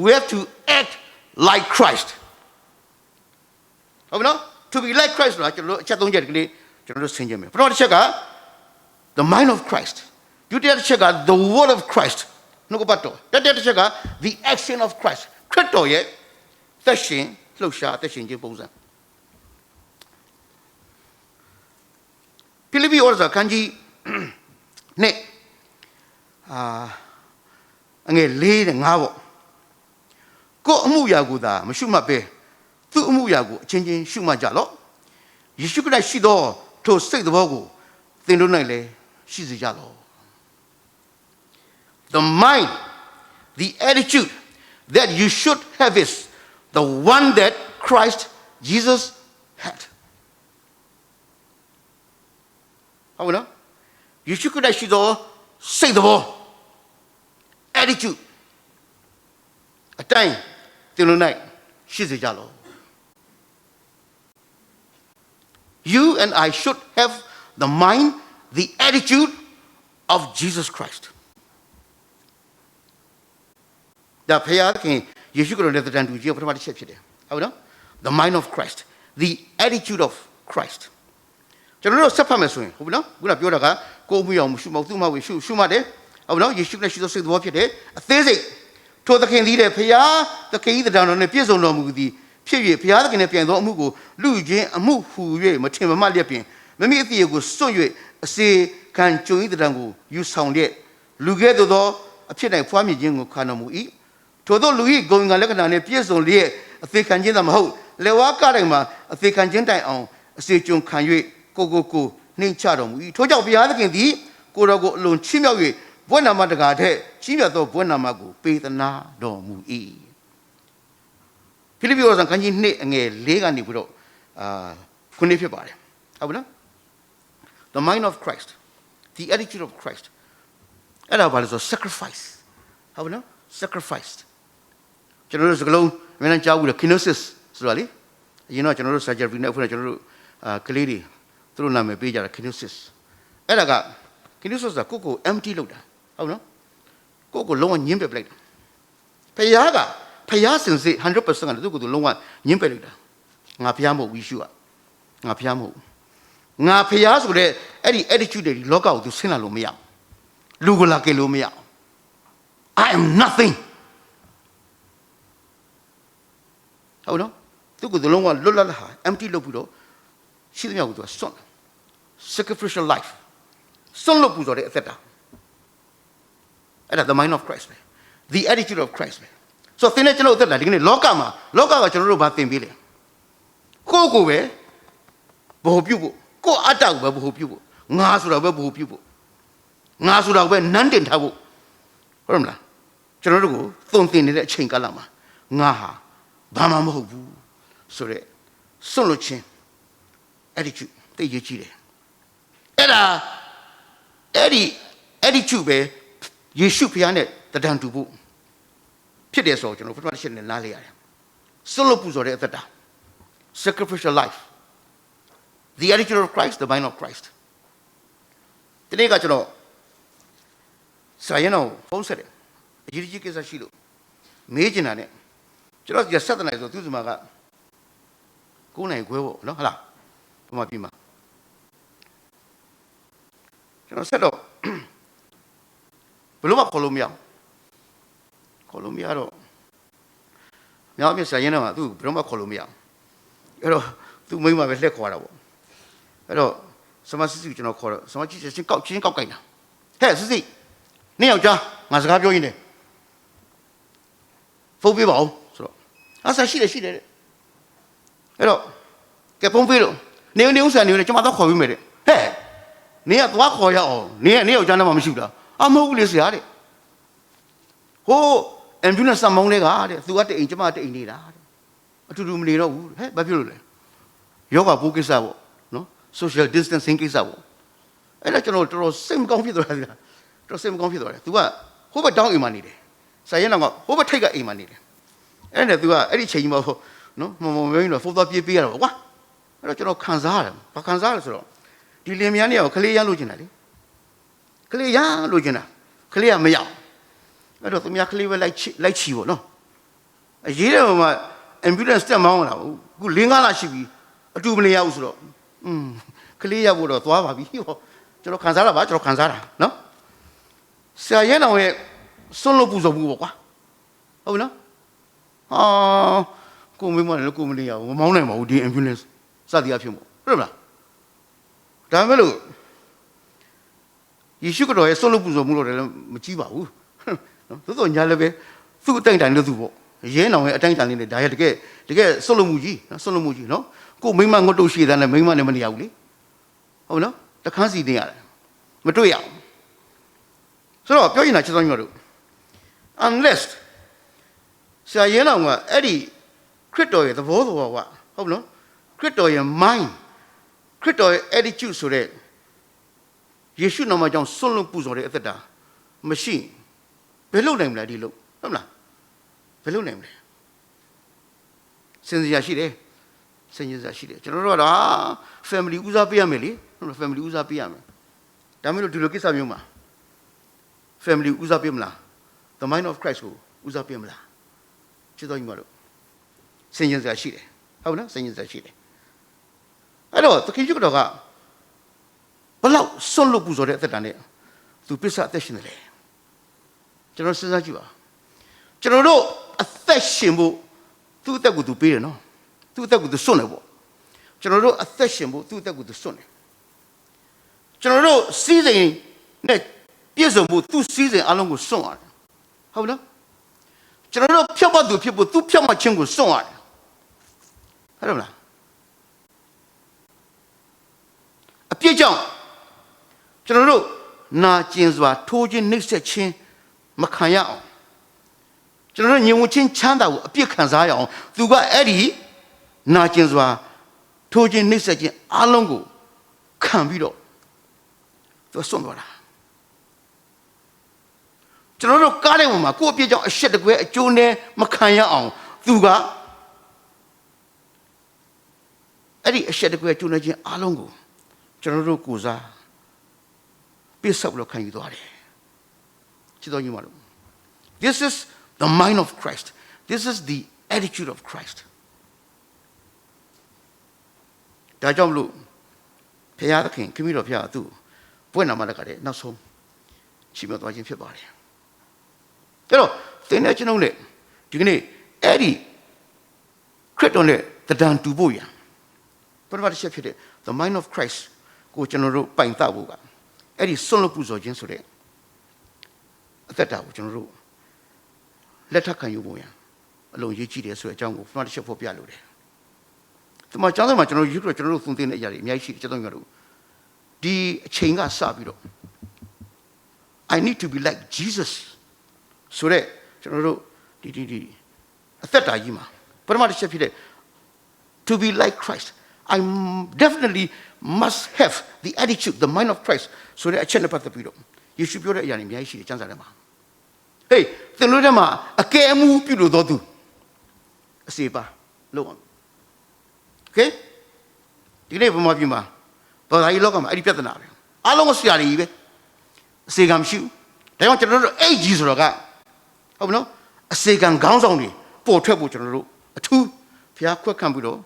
[SPEAKER 2] we have to act like Christ ဟုတ်ပြီနော် to be like Christ ဆိုတာကျွန်တော်တို့အချက်သုံးချက်ကလေးကျွန်တော်တို့ဆင်ခြင်မယ်ပထမတစ်ချက်က the mind of Christ ဒုတိယတစ်ချက်က the word of Christ နှုတ်ကပတ်တော်တတိယတစ်ချက်က the action of Christ ခရစ်တော်ရဲ့သက်ရှင်လှုပ်ရှားသက်ရှင်ခြင်းပုံစံဖိလိပ္ပိဩဝါဒစာခန်းကြီးနဲ့အငယ်၄နဲ့၅ပေါ့ကိုယ်အမှုရာကိုသာမရှုမှတ်ပဲသူ့အမှုရာကိုအချင်းချင်းရှုမှတ်ကြလော့ယေရှုခရစ်ရှိသောထိုစိတ်သဘောကိုသင်တို့၌လည်းရှိစေကြလော့ the mind the attitude that you should have is the one that Christ Jesus had ဟုတ်နော်ယေရှုခရစ်ရှိသောစိတ်သဘော attitude အတိုင်းသင်တို့၌ရှိစေကြလော့ you and I should have the mind the attitude of Jesus Christ ဒါဖယားခင်ယေရှုခရစ်နဲ့တန်တူခြင်းပထမတစ်ချက်ဖြစ်တယ်ဟုတ်နော် the mind of Christ the attitude of Christ ကျွန်တော်တို့ဆက်ဖတ်မယ်ဆိုရင်ဟုတ်ပြီနော်ခုနပြောတာကကိုယ်မှုအောင်ရှုမဟုတ်သူ့မဟုတ်ရှုမှတ်တယ်ဟုတ်ပြီနော်ယေရှုခရစ်ရှိသောစိတ်သဘောဖြစ်တယ်အသေးစိတ်ထိုသခင်သည်တဲ့ဖယားသခင်ဤတရားတော်နဲ့ပြည့်စုံတော်မူသည်ဖြစ်၍ဖယားသခင်နဲ့ပြန်သောအမှုကိုလူချင်းအမှုဟူ၍မထင်မမှတ်လျက်ပင်မမိအသည့်ကိုစွန့်၍အစေခံကြုံဤတရားကိုယူဆောင်လျက်လူကဲ့သို့သောအဖြစ်၌ဖွားမြင်ခြင်းကိုခံတော်မူ၏ထို့သောလူ၏ဂုဏ်ကံလက္ခဏာနှင့်ပြည့်စုံလျက်အသေးခံခြင်းသာမဟုတ်လက်ဝါးကတိုင်မှာအသေးခံခြင်းတိုင်အောင်အစေကြုံခံ၍ကိုနှိမ့်ချတော်မူ၏ထို့ကြောင့်ဘုရားသခင်သည်ကိုတော်ကိုအလွန်ချီးမြှောက်၍ဘွဲ့နာမတကားထက်ချီးမြှောက်သောဘွဲ့နာမကိုပေးသနာတော်မူ၏ဖိလိပ္ပိဩဝါဒစာခန်းကြီး2အငယ်4ကနေပြီးတော့ခုနှစ်ဖြစ်ပါတယ်ဟုတ်ပြီနော် the mind of Christ the attitude of Christ အဲ့ဒါဘာလဲဆို sacrifice ဟုတ်ပြီနော် sacrifice ကျွန်တော်တို့စကလုံးအများကြီးကြားဘူးလေ kenosis ဆိုတာလေအရင်တော့ကျွန်တော်တို့ surgery နဲ့အခုကျွန်တော်တို့ကလေးတွေသူတို့နာမည်ပေးကြတာ kenosis အဲ့ဒါက kenosis ဆိုတာကိုယ် empty လုပ်တာဟုတ်နော်ကိုယ်လုံးဝညှင်းပယ်ပလိုက်တာဖယားစင်စစ် 100% ကသူ့ကိုယ်လုံးဝညှင်းပယ်လိုက်တာငါဖယားမဟုတ်ဝီရှုငါဖယားမဟုတ်ငါဖယားဆိုတဲ့အဲ့ဒီ attitude တွေလောကကိုသူဆင်းလာလို့မရလူကိုလာကယ်လို့မရ I am nothing ဟုတ်နော်သူကလုံးဝလွတ်လပ်လာ empty လုပ်ပြီးတော့ရှိသမျှကိုသူကစွန့် sacrificial life စွန့်လို့ပူဇော်တဲ့အသက်တာအဲ့ဒါ the mind of Christ ပဲ the attitude of Christ ပဲဆိုတော့သင်နဲ့ကျွန်တော်အသက်တာဒီကနေ့လောကကကျွန်တော်တို့ဘာသင်ပေးလဲကိုပဲဘ ਹੁ ပြုတ်ဖို့ကိုအတ္တကိုပဲဘ ਹੁ ပြုတ်ဖို့ငါဆိုတာပဲဘ ਹੁ ပြုတ်ဖို့ငါဆိုတာပဲနန်းတင်ထားဖို့ဟုတ်မလားကျွန်တော်တို့ကိုသုံးသင်နေတဲ့အချိန်ကာလမှာ Naha, Bamamobu, Sore, Solochin, attitude, the Yachide. Eddie Chube, Yeshu Pianet, the Dantubu. Pity soldier, no protection in Nalia. Solo Puzore at the down. Sacrificial life. The attitude of Christ, the mind of Christ. The name got you know. Sayano, phone said it. Yiriki is a shield. Major on it. Just your southern eyes of Tuzumaga. Kuna Guevo, no hala. Puma. You know, said, Paloma Colombia. Colombia. Now, Miss Sayana, do Broma Colombia. You know, to me, my leg quarter. You know, some institutional quarter, some teachers in Cocaine. Hey, see, Neil Jah, must have you in it. For people, so as I see it. You know, Capon News and you mother call me. Hey, near Wakoya, near Jana Mamsuda. I'm always at it. Oh, and you know some money guard, throughout the intimate in it. To do me, hey, Babylon. Yoga book is out, no? Social distancing is out. And I can know to same computer. To same computer. To what? Who but down in money? Sayana, who but take a money? And if you are any change of no, Mamma, for the people, what? I don't know, Kanzar, Pakanzar. Dilemiania, Kalia Luginati. Kalia Lugina, Kalia Maya. I don't think Yakli like you, no? A year of my ambulance still mount, who Lingala should be a 2 million hours. Kalia would have thought of you. Jero Kanzara, Bajo Kanzara, no? Sayana, solo Buzo. Oh, no? Ah, come women, look at me, Monamo, the ambulance, Sadia Fimo. Remember? Damelu. You should go a solo Buzo Muchiba. Those on Yalabe, 2 times I know. Yena, a tank in the diet to get solo muji, no? Go Mima go to see than a Mima and Maniauli. Oh, no? The Kansi there. Matuya. So, going at you. Unless Sayana, Eddie, Crito, the Vodo, oh no, Crito, your mind, Crito, attitude, so that you should know my John solo puzzle at the machine. Below name, lady, look, below name. Since Yashide, Since Yashide, General, family Uza Piameli, family Uza Piam. Damilo to look at Samuma. Family Uza Pimla, the mind of Christ, Uza Pimla. Chidon Since Yashide. How now, Since Yashide. I know, the Kijuka. But now, solo puzzle at the Dane to piss out the Shinele. General Sazajua. General, a fashionable, 2 that would be no, 2 that would the sonable. General, a fashionable, 2 that would the sonne. General, season, net, peaceable, 2 seasons along with so on. How now? General, Papa do people, 2 Pama Chingo so on. I don't know. A pigeon. General, na Jinswa, told you next chin. Makaya. General, you chin chanda, a peak Kanzaya, to go Eddie, Najinzwa, Tojin Nisaki, Alongo, Cambido. To a somewhere. General Kadema, go pigeon, a shed away a June Makaya on, Thuga Eddie, a shed away to Najin Alongo. General Kuza, Bisablo can you do it? This is the mind of Christ. This is the attitude of Christ. Dajamlu, Payada King, Camilo Pia, too. Buena Malacade, not so. She was watching February. You know, the national net. Do you need Eddie? Crit on it, the down to Boya. But what is it? The mind of Christ, go general Pine Tabuga. Eddie solo puzo gensure. That out, general. Let her can you boy. Alone, you cheated so a jungle, not a ship for Pialude. To my general, general, you wrote general something at Yari, Yashi, Chadongaru. The Chinga Sabiro. I need to be like Jesus. So that, general, အသက်တာကြီးမှာပထမတစ်ချက်ဖြစ်တဲ့ to be like Christ I definitely must have the attitude the mind of Christ ဆိုတဲ့အချက်နဲ့ပတ်သက်ပြီးတော့ယေရှုပြောတဲ့အရာတွေအများကြီးရှိတယ်ကျမ်းစာထဲမှာဟေးသင်တို့ထဲမှာအကဲအမှုပြုလို့တော်သူအစေပါလို့အောင် okay ဒီနေ့ဘုမပြမှာဘာသာရေးလောကမှာအဲ့ဒီပြဿနာပဲအားလုံးကဆရာတွေကြီးပဲအစေကံမရှိဘူးဒါကြောင့်ကျွန်တော်တို့အဲ့ကြီးဆိုတော့ကဟုတ်မနော်အစေကံခေါင်းဆောင်တွေပေါ်ထွက်ဖို့ကျွန်တော်တို့အထူးဘုရားခွက်ခံပြီးတော့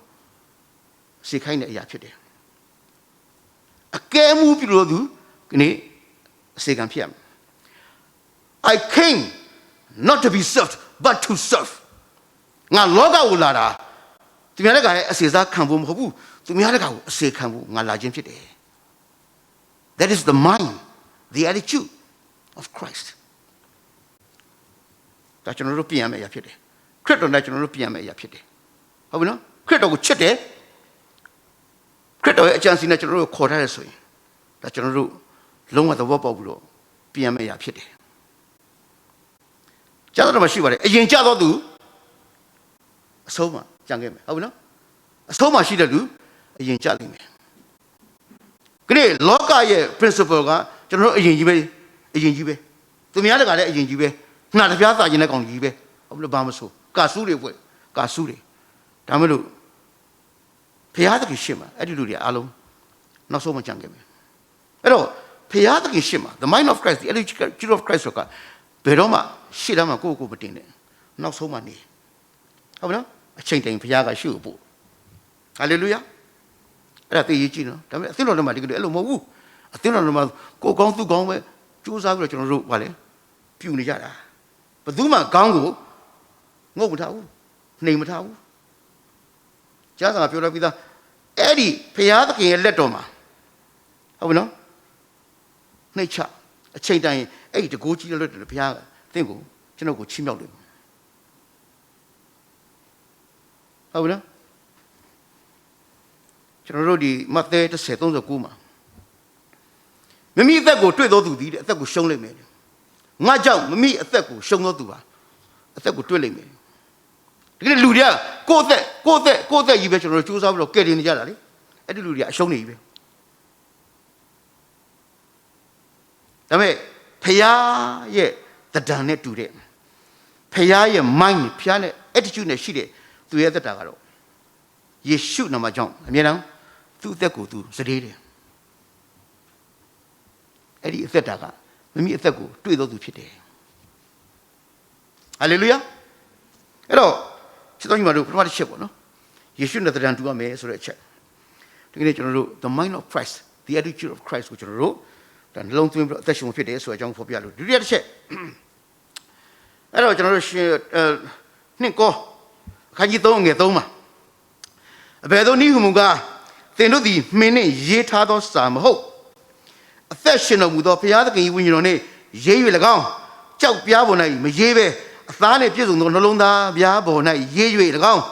[SPEAKER 2] စေခိုင်းတဲ့အရာဖြစ်တယ်အကဲမှုပြုလို့သူဒီနေ့အစေကံဖြစ်ရမယ် I came not to be served but to serve ငါလောကကိုလာတာသူများလည်းကအစေစားခံဖို့မဟုတ်ဘူးသူများလည်းကအစေခံဖို့ငါလာခြင်းဖြစ်တယ် That is the mind the attitude of Christ ဒါကျွန်တော်တို့ပြင်ရမယ့်အရာဖြစ်တယ်ခရစ်တော်နဲ့ကျွန်တော်တို့ပြင်ရမယ့်အရာဖြစ်တယ်ဟုတ်ပြီနော်ခရစ်တော်ကိုချစ်တယ်ခရစ်တော်ရဲ့အကြံစီနဲ့ကျွန်တော်တို့ခေါ်ထားရဆိုရင်ဒါကျွန်တော်တို့လုံးဝသဘောပေါက်ပြီးတော့ပြင်ရမယ့်အရာဖြစ်တယ်ကျမ်းစာမှာရှိပါတယ်အရင်ကြတော့သူအဆုံးမှာကြံခဲ့မယ်ဟုတ်ပြီနော်အဆုံးမှာရှိတဲ့သူအရင်ကြလိမ့်မယ်ခရစ်လောကရဲ့ principle ကကျွန်တော်တို့အရင်ကြီးပဲသူများတကလည်းအရင်ကြီးပဲငါတပြားစာကျင်တဲ့ကောင်ကြီးပဲဟုတ်လို့ဘာမဆိုကာဆူးတွေဖွဲ့ကာဆူးတွေဒါမဲ့လို့ဘုရားသခင်ရှင်းမှာအဲ့ဒီလူတွေအားလုံးနောက်ဆုံးမှကြံခဲ့မယ်အဲ့တော့ဘုရားသခင်ရှင်းမှာ the mind of Christ the attitude of Christ ကဘယ်တော့မှရှေ့တန်းမှာကိုယ့်ကိုယ်မတင်နဲ့နောက်ဆုံးမှနေဟုတ်မလားအချိန်တိုင်းဘုရားကရှေ့ကိုပို့ဟာလေလုယာအဲ့ဒါသိရေးကြည့်နော်ဒါပေမဲ့အသင်းတော်ထဲမှာဒီကလေးအဲ့လိုမဟုတ်ဘူးအသင်းတော်ထဲမှာကိုယ်ကောင်းသူကောင်းပဲကြိုးစားပြီးတော့ကျွန်တော်တို့ဗာလေပြူနေကြတာဘယ်သူမှကောင်းကိုငုတ်မထားဘူးနှိမ်မထားဘူးကျမ်းစာပြောရပြီးသားအဲ့ဒီဘုရားသခင်ရဲ့လက်တော်မှာဟုတ်ပြီနော်နှိတ်ချအချိန်တိုင်းအဲ့ဒီတကိုးကြီးလက်တော်ဘုရားသင်ကိုကျွန်တော်ကိုချီးမြှောက်တယ်ဟုတ်ပြီနော်ကျွန်တော်တို့ဒီမဿဲ10:39မှာမမိအသက်ကိုတွေ့တော်သူသည်တဲ့အသက်ကိုရှုံးလိုက်မယ်ငါကြောင့်မမိအသက်ကိုရှုံးတော်သူပါအသက်ကိုတွေ့လိုက်မယ်ဒီကနေ့လူတွေကကိုယ့်အသက်ကြီးပဲကျွန်တော်တို့စူးစမ်းပြီးတော့ကယ်တင်နေကြတာလေအဲ့ဒီလူတွေကအရှုံးနေပြီပဲဒါပေမဲ့ဖခင်ရဲ့သဏ္ဍာန်နဲ့တူတဲ့ဖခင်ရဲ့ mind ဖခင်ရဲ့ attitude နဲ့ရှိတဲ့သူရဲ့သက်တာကတော့ယေရှုနာမကြောင့်အမြဲတမ်းသူ့အသက်ကိုသူစတေးတယ်အဲ့ဒီအသက်တာကမိမိအသက်ကိုတွေ့တော်သူဖြစ်တယ်ဟာလေလုယာအဲ့တော့ချစ်တော်ညီမတို့ပထမတစ်ချက်ပေါ့နော်ယေရှုနဲ့သဏ္ဍာန်တူရမယ်ဆိုတဲ့အချက်ဒီကနေ့ကျွန်တော်တို့ the mind of Christ the attitude of Christ ကိုကျွန်တော်တို့ဒါနှလုံးသွင်းပြီးတော့အသက်ရှင်ဖြစ်တယ်ဆိုတဲ့အကြောင်းဖော်ပြလို့ဒုတိယတစ်ချက်အဲ့တော့ကျွန်တော်တို့နှစ်ကောအခန်းကြီး3ငယ်3မှာအဘယ်သို့နည်းဟုမူကားသင်တို့သည်မင်းနှင့်ရေးထားသောစာမဟုတ်အသက်ရှင်တော်မူသောဘုရားသခင်၏ဝိညာဉ်တော်နှင့်ရေး၍၎င်းကြောက်ပြားပေါ်၌မရေးဘဲအသားနှင့်ပြည့်စုံသောနှလုံးသားပြားပေါ်၌ရေး၍၎င်း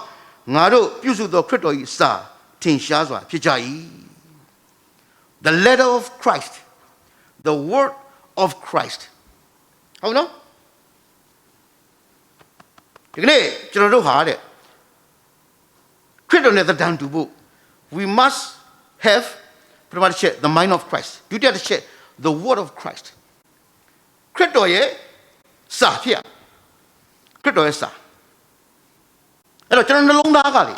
[SPEAKER 2] ငါတို့ပြုစုသောခရစ်တော်၏စာထင်ရှားစွာဖြစ်ကြ၏ The letter of Christ the word of Christ ဟုတ်နော်ဒီကနေ့ကျွန်တော်တို့ဟာတဲ့ခရစ်တော်နဲ့သဏ္ဍာန်တူဖို့ we must haveပထမတစ်ချက် the mind of Christ ဒုတိယတစ်ချက် the word of Christ ခရစ်တော်ရဲ့စာဖြစ်ခရစ်တော်ရဲ့စာအဲ့တော့ကျွန်တော်နှလုံးသားကလေ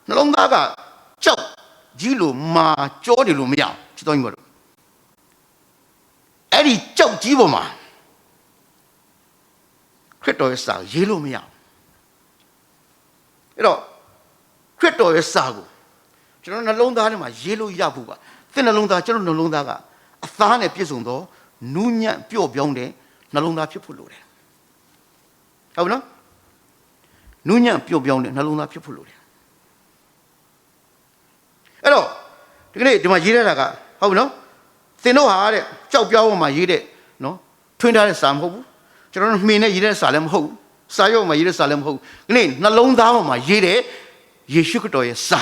[SPEAKER 2] နှလုံးသားကကြောက်ကြီးလို့မာကြောတယ်လို့မရအောင်ချစ်တော်ညီမတို့အဲ့ဒီကြောက်ကြီးပေါ်မှာခရစ်တော်ရဲ့စာရေးလို့မရအောင်အဲ့တော့ခရစ်တော်ရဲ့စာကိုကျွန်တော်နှလုံးသားထဲမှာရေးလို့ရဖို့ပါသင်နှလုံးသားကျွန်တော်နှလုံးသားကအသားနဲ့ပြည့်စုံသောနူးညံ့ပျော့ပြောင်းတဲ့နှလုံးသားဖြစ်ဖို့လိုတယ်ဟုတ်ပြီနော်နူးညံ့ပျော့ပြောင်းတဲ့နှလုံးသားဖြစ်ဖို့လိုတယ်အဲ့တော့ဒီကနေ့ဒီမှာရေးရတာကဟုတ်ပြီနော်သင်တို့ဟာတဲ့ကြောက်ပြောင်းပေါ်မှာရေးတဲ့နော်ထွင်းထားတဲ့စာမဟုတ်ဘူးကျွန်တော်တို့မှင်နဲ့ရေးတဲ့စာလည်းမဟုတ်ဘူးစာရုပ်မှာရေးတဲ့စာလည်းမဟုတ်ဘူးဒီနေ့နှလုံးသားပေါ်မှာရေးတဲ့ယေရှုခရစ်တော်ရဲ့စာ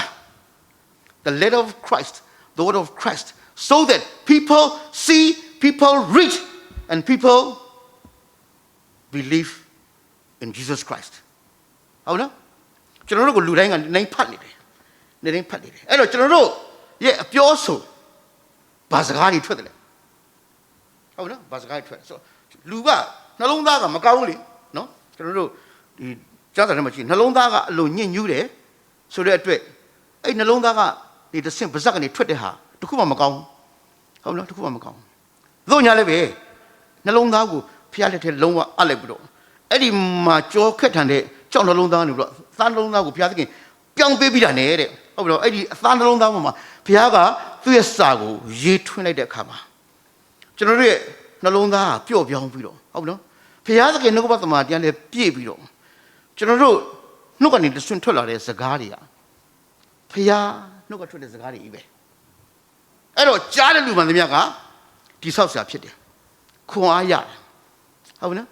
[SPEAKER 2] the letter of Christ the word of Christ so that people see people read and people believe in Jesus Christ ဟုတ်နော်ကျွန်တော်တို့ကလူတိုင်းကနေဖတ်နေတယ်နေတိုင်းဖတ်နေတယ်အဲ့တော့ကျွန်တော်တို့ရဲ့အပြောဆိုဘာစကားတွေထွက်တယ်လဲဟုတ်နော်ဘာစကားတွေထွက်ဆိုလူကနှလုံးသားကမကောင်းဘူးလေနော်ကျွန်တော်တို့ဒီကြားစာထဲမှာရှိနှလုံးသားကအလိုညစ်ညူးတယ်ဆိုတဲ့အတွက်အဲ့နှလုံးသားကဒီတစ်ဆင့်ပါဇက်ကနေထွက်တဲ့ဟာတခုမှမကောင်းဟုတ်နော်တခုမှမကောင်းသို့ညာလည်းပဲနှလုံးသားကိုဖျားလက်ထဲလုံးဝအပ်လိုက်ပြီးတော့အဲ့ဒီမှာကြောခက်ထန်တဲ့ကြောက်နှလုံးသားနေပြီးတော့သားနှလုံးသားကိုဖျားသခင်ပြောင်းပေးပြီးတာနဲ့တဲ့ဟုတ်ပြီတော့အဲ့ဒီအသားနှလုံးသားမှာဖျားကသူ့ရဲ့စာကိုရေးထွင်းလိုက်တဲ့အခါမှာကျွန်တော်တို့ရဲ့နှလုံးသားကပျော့ပြောင်းပြီးတော့ဟုတ်ပြီနော်ဖျားသခင်နှုတ်ကပတ်သမားတရားလည်းပြည့်ပြီးတော့ကျွန်တော်တို့နှုတ်ကနေတဆွန့်ထွက်လာတဲ့စကားတွေကဖျားနှုတ်ကထွက်တဲ့စကားတွေကြီးပဲအဲ့တော့ကြားတဲ့လူမှန်သမျှကတိဆောက်စရာဖြစ်တယ်ခွန်အားရတယ်ဟုတ်ပြီနော်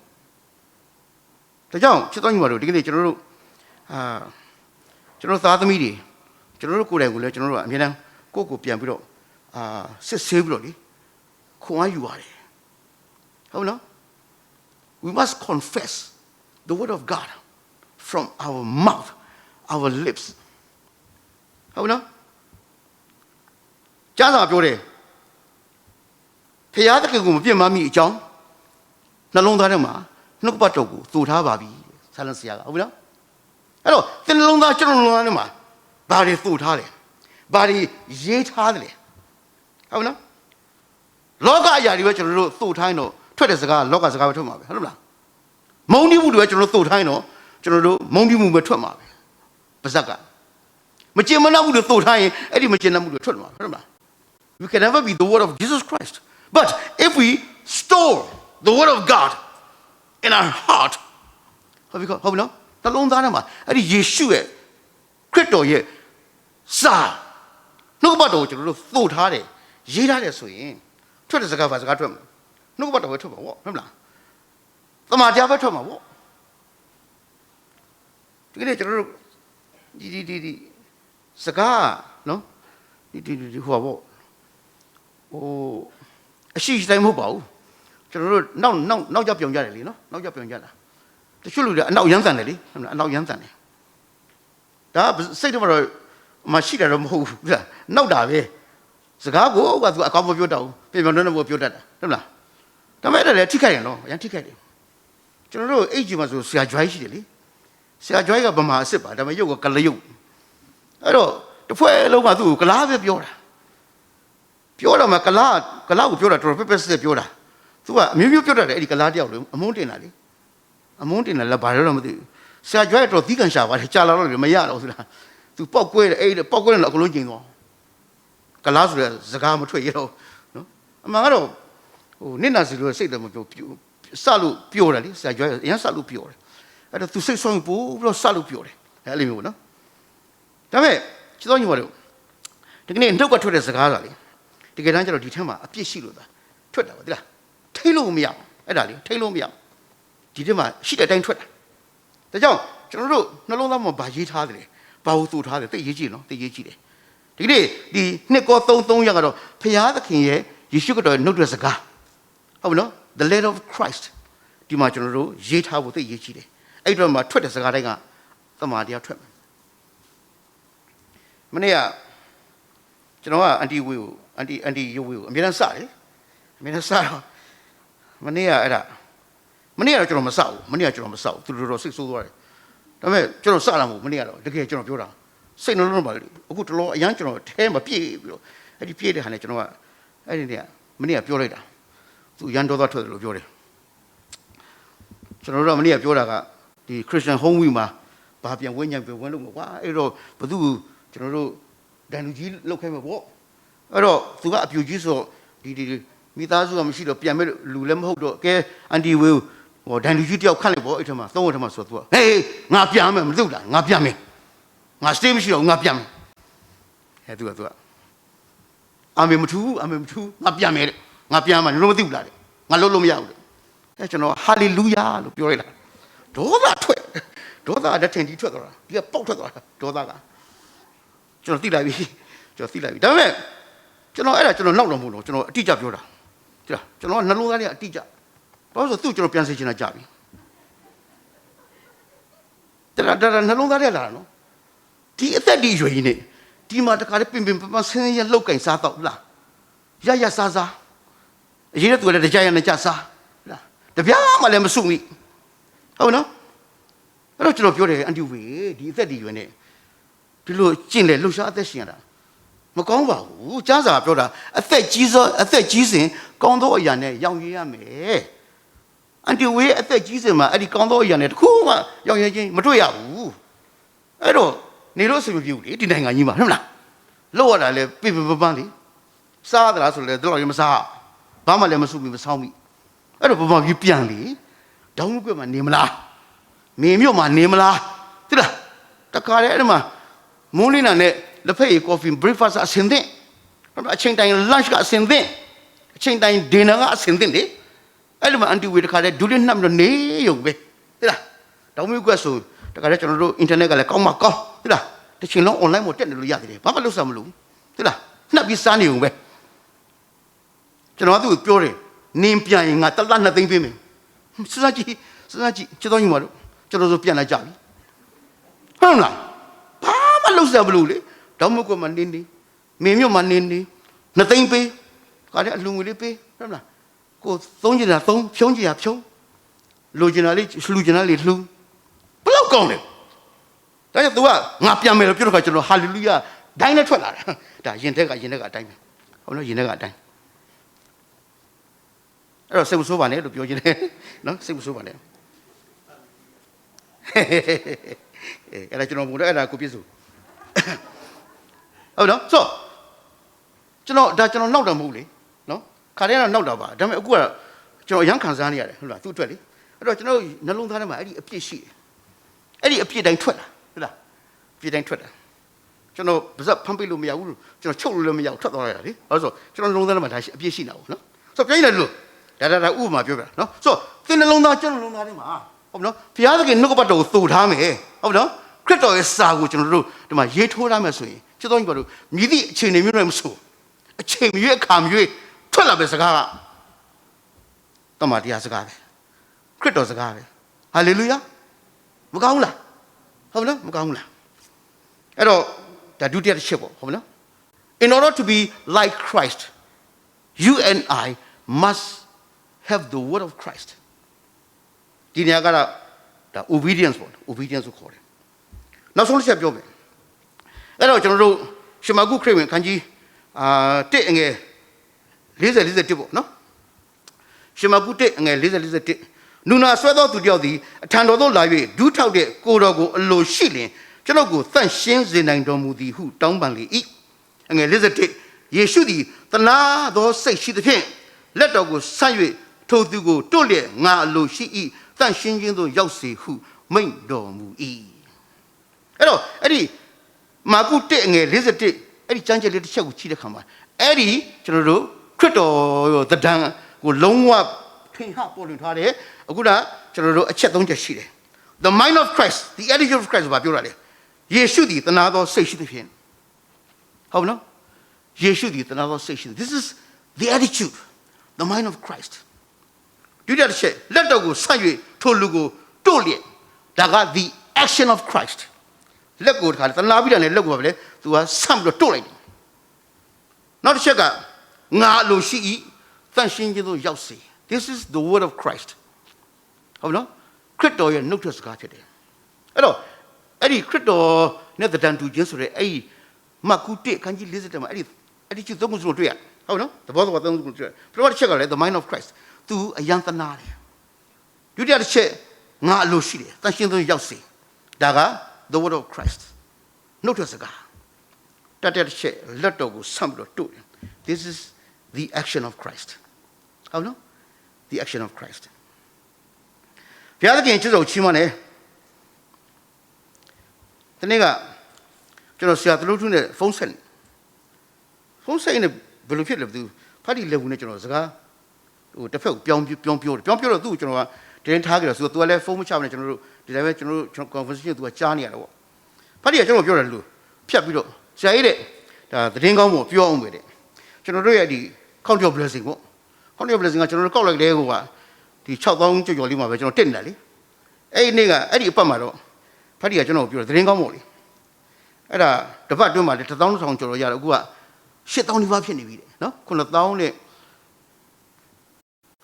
[SPEAKER 2] ဒါကြောင့်ချစ်တော်ညီမတို့ဒီကနေ့ကျွန်တော်တို့ကျွန်တော်သားသမီးတွေကျွန်တော်တို့ကိုယ်တိုင်ကိုလည်းကျွန်တော်တို့ကအမြဲတမ်းကိုယ့်ကိုပြန်ပြီးတော့စစ်ဆေးပြီးတော့လေခွန်အားယူရတယ်ဟုတ်နော် we must confess the word of God from our mouth our lips ဟုတ်နော်ကြားစာပြောတယ်ဖျားသခင်ကိုမပြစ်မှားမိအကြောင်းနှလုံးသားထဲမှာနှုတ်ပတ်တော်ကိုသို့ထားပါပြီဆာလန်ဆရာကဟုတ်ပြီနော်အဲ့တော့သင်နှလုံးသားကျွန်တော်နှလုံးသားထဲမှာဘာတွေသို့ထားလဲဘာတွေရေးထားတယ်လဲဟုတ်ပြီနော်လောကအရာတွေပဲကျွန်တော်တို့သို့ထားရင်တော့ထွက်တဲ့စကားလောကစကားပဲထွက်မှာပဲဟုတ်လားမုန်းတိမှုတွေပဲကျွန်တော်တို့သို့ထားရင်တော့ကျွန်တော်တို့မုန်းတိမှုပဲထွက်မှာပဲပါဇက်ကမကျင်မနာမှုတွေသို့ထားရင်အဲ့ဒီမကျင်နာမှုတွေထွက်မှာဟုတ်လား we can never be the word of Jesus Christ but if we store the word of God in our heart ဟုတ်ပြီနော်နှလုံးသားထဲမှာအဲ့ဒီယေရှုရဲ့ခရစ်တော်ရဲ့စာနှုတ်ကပတ်တော်ကိုကျွန်တော်တို့သို့ထားတယ်ရေးထားတယ်ဆိုရင်ထွက်တဲ့စကားဘာစကားထွက်မလဲနှုတ်ကပတ်တော်ပဲထွက်မှာပေါ့ဟုတ်လားသမာတရားပဲထွက်မှာပေါ့ဒီကနေ့ကျွန်တော်တို့ဒီစကားနော်ဒီဟိုပေါ့ဟိုအရှိတိုင်းမဟုတ်ပါဘူးကျွန်တော်တို့နောက်ကြပြောင်ကြတယ်လीနော်နောက်ကြပြောင်ကြတာတချို့လူတွေအနောက်ရမ်းဆန်တယ်လीဟုတ်လားအနောက်ရမ်းဆန်တယ်ဒါစိတ်တော့မရှိတာတော့မဟုတ်ဘူးလားနောက်တာပဲစကားကိုကသူအကောင်းမပြောတတ်ဘူးပြင်ပြတော့မပြောတတ်တာဟုတ်လားဒါမဲ့လည်းထိခိုက်ရင်တော့အရင်ထိခိုက်တယ်ကျွန်တော်တို့အိတ်ကြီးမှာဆိုဆရာကျွိုင်းရှိတယ်လीဆရာကျွိုင်းကဗမာအစ်စ်ပါဒါမဲ့ရုပ်ကကလရုပ်အဲ့တော့တစ်ဖွဲ့လုံးကသူ့ကိုကလားပဲပြောတော့မှကလားကိုပြောတာတော်တော်ပက်စစ်ပြောတာသူကအမျိုးမျိုးပြောတတ်တယ်အဲ့ဒီကလားတယောက်လေအမုန်းတင်တာလေအမုန်းတင်တယ်လည်းဘာလို့တော့မသိဘူးဆရာကျွဲတော့သီးကန်ရှာပါတယ်ကြာလာတော့မရတော့ဆိုတာသူပောက်ကွဲတယ်အဲ့ပောက်ကွဲတယ်တော့အကုန်လုံးကျင်သွားကလားဆိုတဲ့စကားမထွက်ရတော့နော်အမှန်ကတော့ဟိုနင့်နာစီလို့စိတ်တယ်မပြောစလို့ပြောတယ်လေဆရာကျွဲအရင်စလို့ပြောတယ်အဲ့တော့သူစိတ်ဆောင်းပို့ပြီးတော့စလို့ပြောတယ်အဲ့လိုမျိုးနော်ဒါပေမဲ့ချစ်တော်ညီမတို့ဒီကနေ့နှုတ်ကထွက်တဲ့စကားလာလေတကယ်တမ်းကျတော့ဒီထဲမှာအပြစ်ရှိလို့သာထွက်တာပါဒီလားထိလို့မရအောင်အဲ့ဒါလေထိလို့မရအောင်ဒီထဲမှာရှိတဲ့အတိုင်းထွက်တာဒါကြောင့်ကျွန်တော်တို့နှလုံးသားမှာဗာရေးထားတယ်ဘာလို့သို့ထားတယ်သိရေးကြည့်နော်သိရေးကြည့်တယ်ဒီနေ့ဒီနှစ်ကော3ရက်ကတော့ဖခင်သခင်ရဲ့ယေရှုခရစ်တော်ရဲ့နှုတ်ထွက်စကားဟုတ်ပြီနော် the letter of Christ ဒီမှာကျွန်တော်တို့ရေးထားဖို့သိရေးကြည့်တယ်အဲ့တော့မှထွက်တဲ့စကားတိုင်းကသမာတရားထွက်မယ်မနေ့ကကျွန်တော်ကအန်တီဝေကိုအန်တီယိုဝေကိုအမြဲတမ်းစတယ်အမြဲတမ်းစတော့မနေ့ကအဲ့ဒါမနေ့ကတော့ကျွန်တော်မဆောက်ဘူးမနေ့ကကျွန်တော်မဆောက်သူတို့တော့စိတ်ဆိုးသွားတယ်ဒါပေမဲ့ကျွန်တော်စတာမဟုတ်မနေ့ကတော့တကယ်ကျွန်တော်ပြောတာစိတ်နှလုံးပါလေအခုတလောအရန်ကျွန်တော်ထဲမှာပြည့်ပြီးတော့အဲ့ဒီပြည့်တဲ့ဟာနဲ့ကျွန်တော်ကအဲ့ဒီနေ့ကမနေ့ကပြောလိုက်တာသူရန်တော်သားထွက်တယ်လို့ပြောတယ်ကျွန်တော်တို့ကမနေ့ကပြောတာကဒီ Christian Home Week မှာဘာပြန်ဝင်းညံပြန်ဝင်းလို့မကွာအဲ့တော့ဘသူကျွန်တော်တို့ဒန်လူကြီးလောက်ခိုင်းမှာပေါ့အဲ့တော့သူကအပြူကြီးဆိုဒီမိသားစုကမရှိတော့ပြန်မဲ့လူလည်းမဟုတ်တော့ကဲအန်တီဝေဟိုဒန်လူကြီးတယောက်ခန့်လိုက်ပေါ့အဲ့ထက်မှာသုံးဝက်ထက်မှာဆိုတော့သူကဟေးငါပြန်မယ်မသိဘူးလားငါပြန်မယ်ငါ stay မရှိတော့ငါပြန်မယ်ဟဲ့သူကအမေမထူးငါပြန်မယ်တဲ့ငါပြန်မှာလုံးမသိဘူးလားတဲ့ငါလုံးလို့မရဘူးတဲ့အဲ့ကျွန်တော်ဟာလေလုယာလို့ပြောလိုက်တာဒေါသလက်ထင်ကြီးထွက်သွားတာဒီကပေါက်ထွက်သွားတာဒေါသကကျွန်တော်သိလိုက်ပြီဒါပေမဲ့ကျွန်တော်အဲ့ဒါကျွန်တော်နောက်တော့မဟုတ်တော့ကျွန်တော်အတိအကျပြောတာကျွန်တော်ကနှလုံးသားထဲအတိအကျဘာလို့ဆိုသူ့ကျွန်တော်ပြန်စေချင်တာကြပြီ ဒါနှလုံးသားထဲလာတာနော်ဒီအသက်ဒီရွယ်ကြီးနဲ့ဒီမှာတခါလေပင်ပဆင်းရဲလောက်ကင်စားတော့လားရစားအရေးတဲ့သူလည်းတရားရနဲ့ကြစားလားတပြားမှလည်းမစုမိဟုတ်နော်အဲ့တော့ကျွန်တော်ပြောတယ်အန်တီဝေဒီအသက်ဒီရွယ်နဲ့ဒီလိုကျင့်လေလှူရှားအသက်ရှင်ရတာမကောင်းပါဘူးကျမ်းစာပြောတာအသက်ကြီးစဉ်ကောင်းသောအရာနဲ့ရောင်ရည်ရမယ်အန်တီဝေအသက်ကြီးစဉ်မှာအဲ့ဒီကောင်းသောအရာနဲ့တခုမှရောင်ရည်ချင်းမတွေ့ရဘူးအဲ့တော့နေလို့အဆင်မပြေဘူးလေဒီနိုင်ငံကြီးမှာဟုတ်မလားလောက်ရတာလေပြပန်းလေစားသလားဆိုလေတော့ရမစားဘာမှလည်းမစုမိမဆောင်းမိအဲ့တော့ပကြီးပြန်လေဒေါင်းကွက်မှာနေမလားမင်းမြို့မှာနေမလားသိလားတခါလေအဲ့ဒီမှာမုန်းလင်းနာနဲ့လက်ဖက်ရည် coffee breakfast အဆင်သင့်အချိန်တိုင်း lunch ကအဆင်သင့်အချိန်တိုင်း dinner ကအဆင်သင့်လေအဲ့ဒီမှာအန်တီဝေတခါလေဒူးလေးနှပ်ပြီးနေရုံပဲသိလားဒေါင်းကွက်ဆိုတခါလေကျွန်တော်တို့ internet ကလည်းကောင်းသိလားတစ်ချိန်လုံး online မှာတက်နေလို့ရသေးတယ်ဘာမှလုပ်စရာမလိုသိလားနှပ်ပြီးစားနေုံပဲကျွန်တော်ကသူ့ကိုပြောတယ်နင်းပြန်ရင်ငါတလ2သိန်းပေးမယ်စဉ်းစားကြည့်ချစ်တော်ညီမတို့ကျွန်တော်ဆိုပြန်လာကြပြီဟုတ်လားဘာမှလုပ်စရာမလိုလေတောင်းမကွက်မှာနင်းမင်းမြို့မှာနင်း2သိန်းပေးခါတဲ့အလူငွေလေးပေးဟုတ်လားကိုသုံးချင်တာသုံးဖြုံးချင်တာဖြုံးလိုချင်တာလေးလှူချင်တာလေးလှူဘလောက်ကောင်းလဲဒါကြောင့် तू ကငါပြန်မယ်လို့ပြောတော့ကျွန်တော်ဟာလေလုယာဒိုင်းနဲ့ထွက်လာတာဒါရင်ထဲကအတိုင်းပဲဟုတ်နော်ရင်ထဲကအတိုင်းအဲ့တော့စိတ်မဆိုးပါနဲ့လို့ပြောချင်တယ်နော်စိတ်မဆိုးပါနဲ့အဲ့ဒါကျွန်တော်ဘုရားအဲ့ဒါကိုပြည့်စုံဟုတ်နော်ဆိုကျွန်တော်နောက်တာမဟုတ်လေနော်ခါတည်းကတော့နောက်တာပါဒါပေမဲ့အခုကကျွန်တော်ရမ်းခံစားနေရတယ်ဟုတ်လားသူ့အတွက်လေအဲ့တော့ကျွန်တော်နှလုံးသားထဲမှာအဲ့ဒီအပြစ်ရှိတယ်အဲ့ဒီအပြစ်တိုင်းထွက်လာဟုတ်လားအပြစ်တိုင်းထွက်တာကျွန်တော်ပါဇက်ဖမ်းပိတ်လို့မရဘူးကျွန်တော်ချုပ်လို့လည်းမရဘူးထွက်သွားရတာလေအဲ့ဆိုကျွန်တော်နှလုံးသားထဲမှာဒါရှိအပြစ်ရှိနေတာပေါ့နော်ဆိုပြောရင်လည်းလို့ဒါဥပမာပြောပြနော်ဆိုသင်နှလုံးသားကျွန်တော်နှလုံးသားထဲမှာဟုတ်နော်ဘုရားသခင်နှုတ်ကပတ်တော်ကိုသို့ထားမယ်ဟုတ်နော်ခရစ်တော်ရဲ့စာကိုကျွန်တော်တို့ဒီမှာရေးထိုးထားမယ်ဆိုရင်ချစ်တော်ကြီးပါတို့မြည်သည့်အချိန်တွေမျိုးနဲ့မဆိုအချိန်မြွေးအခါမြွေးထွက်လာပဲစကားကတမန်တရားစကားပဲခရစ်တော်စကားပဲဟာလေလုယာမကောင်းလားဟုတ်နော်မကောင်းလားအဲ့တော့ဒါဒုတိယတစ်ချက်ပေါ့ဟုတ်နော် in order to be like Christ you and I must have the word of Christ ဒီနေရာကဒါ obedience ပေါ့ obedience ကိုခေါ်တယ်နောက်ဆုံးတစ်ချက်ပြောမယ်အဲ့တော့ကျွန်တော်တို့ရှမာကုခရစ်ဝင်ခန်းကြီး1အငယ်40ပေါ့နော်ရှမာကု1အငယ်40နူနာဆွဲသောသူတယောက်သည်အထံတော်သို့လာ၍ဒူးထောက်တဲ့ကိုတော်ကိုအလိုရှိလျင်ကျွန်တော်ကိုသန့်ရှင်းစေနိုင်တော်မူသည်ဟုတောင်းပန်လေ၏အငယ်41ယေရှုသည်သနာသောစိတ်ရှိသဖြင့်လက်တော်ကိုဆန့်၍ထိုသူကိုတွတ်လျက်ငါအလိုရှိ၏သန့်ရှင်းခြင်းသို့ရောက်စေဟုမိန့်တော်မူ၏အဲ့တော့အဲ့ဒီမာကု1အငယ်41အဲ့ဒီကျမ်းချက်လေးတစ်ချက်ကိုကြည့်တဲ့အခါမှာအဲ့ဒီကျွန်တော်တို့ခရစ်တော်ရဲ့သဏ္ဍာန်ကိုလုံးဝထင်ဟပေါ်လွင်ထားတယ်အခုကကျွန်တော်တို့အချက်3ချက်ရှိတယ် the mind of Christ the attitude of Christ ဘာပြောတာလဲယေရှုသည်သနာသောစိတ်ရှိသဖြင့်ဟုတ်နော်ယေရှုသည်သနာသောစိတ်ရှိသည် this is the attitude the mind of Christ ဒုတိယတစ်ချက်လက်တော်ကိုဆန့်၍ထိုလူကိုတို့လျက်ဒါက the action of Christ လက်ကိုတခါသနာပြီးတာနဲ့လက်ကိုပါပဲသူကဆန့်ပြီးတော့တို့လိုက်တယ်နောက်တစ်ချက်ကငါအလိုရှိ၏သန့်ရှင်းခြင်းသို့ရောက်စေ this is the word of Christ ဟုတ်နော်ခရစ်တော်ရဲ့နှုတ်ထွက်စကားဖြစ်တယ်အဲ့တော့အဲ့ဒီခရစ်တော်နဲ့တန်တူခြင်းဆိုတဲ့အဲ့ဒီမကု1ခန်းကြီး40မှာအဲ့ဒီကျသုံးခုစလုံးတွေ့ရဟုတ်နော်သဘောသုံးခုတွေ့ရပထမတစ်ချက်ကလည်း the mind of Christ သူအယံသနာတယ်ဒုတိယတစ်ချက်ငါအလိုရှိတယ်သန့်ရှင်းသောရောက်စေဒါက the word of Christ နှုတ်ထွက်စကားတတိယတစ်ချက်လက်တော်ကိုဆန့်ပြီးတော့တို့တယ် this is the action of Christ ဟုတ်နော် the action of Christ ဘုရားသခင်ကျေးဇူးချီးမွမ်းတယ်ဒီနေ့ကကျွန်တော်ဆရာတလူထုနဲ့ဖုန်းဆက်နေဘယ်လိုဖြစ်လဲသူဖတ်တီလက်ဘူးနဲ့ကျွန်တော်စကားဟိုတစ်ဖက်ကိုပြောင်းတော့သူ့ကိုကျွန်တော်ကတင်းထားကြတယ်ဆိုတော့သူကလည်းဖုန်းမချဘဲနဲ့ကျွန်တော်တို့ဒီတိုင်းပဲကျွန်တော် conversation သူကကြားနေရတာပေါ့ဖတ်တီကကျွန်တော်ပြောတယ်လို့ဖြတ်ပြီးတော့ဆရာကြီးတဲ့ဒါသတင်းကောင်းဖို့ပြောအောင်ပဲတဲ့ကျွန်တော်တို့ရဲ့ဒီ count your blessing ပေါ့ count your blessing ကကျွန်တော်တို့ကောက်လိုက်တဲ့ဟိုကဒီ6000ကျော်ကျော်လေးမှာပဲကျွန်တော်တက်နေတာလေအဲ့ဒီနေ့ကအဲ့ဒီအပတ်မှာတော့ ဖတ်ရီကကျွန်တော်ပြောတယ်သတင်းကောင်းမို့လေအဲ့ဒါတစ်ပတ်တွင်းမှာ1000ဆောင်ကျော်တော့ရတယ်အခုက8000နီးပါးဖြစ်နေပြီတဲ့နော်9000နဲ့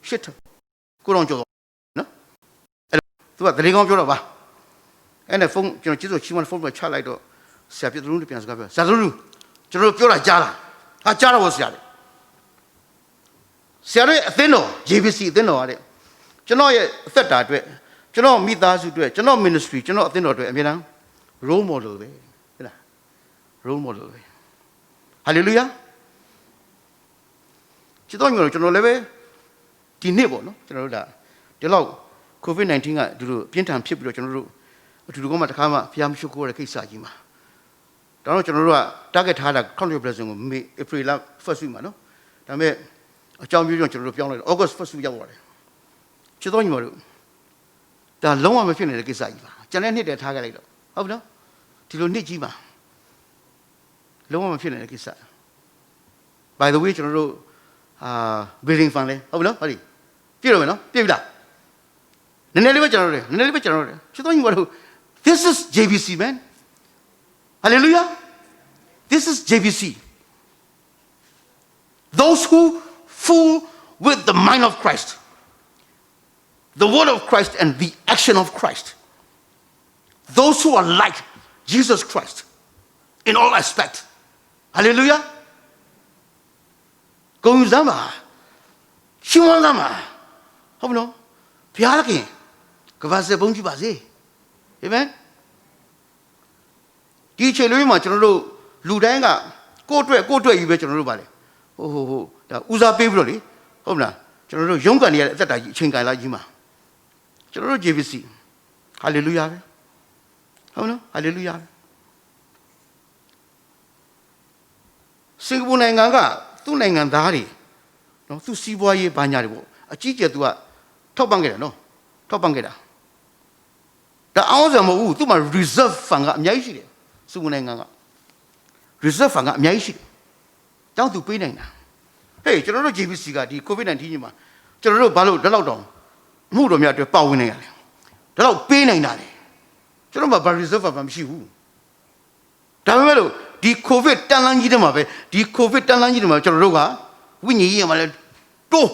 [SPEAKER 2] 8000ကိုတော့ကျော်တော့နော်အဲ့တော့သူကသတင်းကောင်းပြောတော့ပါအဲ့နဲ့ဖုန်းကျွန်တော်ကျေးဇူးချီးမွမ်းဖုန်းပဲချလိုက်တော့ဆရာပြည့်သူတို့ပြန်စကားပြောဆရာတို့ကျွန်တော်ပြောတာကြားလားဟာကြားတော့ဆရာလေဆရာရဲ့အသင်းတော် JBC အသင်းတော်ကတဲ့ကျွန်တော်ရဲ့အသက်တာအတွက်ကျွန်တော်မိသားစုအတွက်ကျွန်တော် ministry ကျွန်တော်အသင်းတော်အတွက်အမြဲတမ်း role model ပဲဟုတ်လား role model ပဲ hallelujah ချစ်တော်ညီတော်ကျွန်တော်လည်းပဲဒီနေ့ပေါ့နော်ကျွန်တော်တို့ဒါဒီလောက် COVID-19 ကဒီလိုပြင်းထန်ဖြစ်ပြီးတော့ကျွန်တော်တို့အတူတူကမှတစ်ခါမှဖျားမရှိခိုးရတဲ့ကိစ္စကြီးမှာဒါတော့ကျွန်တော်တို့က target ထားတာ country blessing ကိုမေ April လ first week မှာနော်ဒါပေမဲ့အကြောင်းပြကျွန်တော်တို့ပြောင်းလိုက်တော့ August first week ရောက်သွားတယ်ချစ်တော်ညီတော်တို့ဒါလုံးဝမဖြစ်နေတဲ့ကိစ္စကြီးပါကျန်တဲ့နှစ်တည်းထားခဲ့လိုက်တော့ဟုတ်ပြီနော်ဒီလိုနှစ်ကြီးပါလုံးဝမဖြစ်နေတဲ့ကိစ္စ by the way ကျွန်တော်တို့ building fund လဲဟုတ်ပြီနော်ဟုတ်ပြီပြည့်တော့မယ်နော်ပြည့်ပြီလားနည်းနည်းလေးပဲကျွန်တော်တို့နည်းနည်းလေးပဲကျွန်တော်တို့ချစ်တော်ညီတော်တို့ this is JBC man hallelujah this is JBC those who full with the mind of Christ the word of Christ and the action of Christ those who are like Jesus Christ in all aspects hallelujah ကိုယူစမ်းပါရှင်ဝမ်းစမ်းပါဟုတ်မလို့ဘုရားသခင်ကဘာစေဘုန်းကြီးပါစေအာမင်ဒီချိန်လေးမှာကျွန်တော်တို့လူတိုင်းကကိုယ့်အတွက်ကြီးပဲကျွန်တော်တို့ပါလေဟုတ်ဒါဦးစားပေးပြီးတော့လေဟုတ်မလားကျွန်တော်တို့ရုန်းကန်နေရတဲ့အသက်တာကြီးအချိန်ကာလကြီးမှာကျွန်တော်တို့ JBC ဟာလေလုယာပဲဟုတ်နော်ဟာလေလုယာပဲစင်ကာပူနိုင်ငံကသူ့နိုင်ငံသားတွေနော်သူ့စီးပွားရေးဘာညာတွေပေါ့အကြီးကျယ်သူကထောက်ပံ့ခဲ့တယ်နော်ထောက်ပံ့ခဲ့တာဒါအောင်စမဟုတ်ဘူးသူ့မှာ reserve fund ကအများကြီးရှိတယ်စင်ကာပူနိုင်ငံက reserve fund ကအများကြီးရှိတယ်တောင်းသူပေးနိုင်တာဟေးကျွန်တော်တို့ JBC ကဒီ COVID-19 ကြီးမှာကျွန်တော်တို့ဘာလို့ဒီလောက်တောင်မှုတော်များအတွက်ပါဝင်နေရလဲဒီလောက်ပေးနိုင်တာလေကျွန်တော်မှာ reserve fund မရှိဘူးဒါပေမဲ့လို့ဒီ COVID တန်လန်းကြီးတွေမှာပဲဒီ COVID တန်လန်းကြီးတွေမှာကျွန်တော်တို့ကဝိညာဉ်ရေးမှာလဲတိုး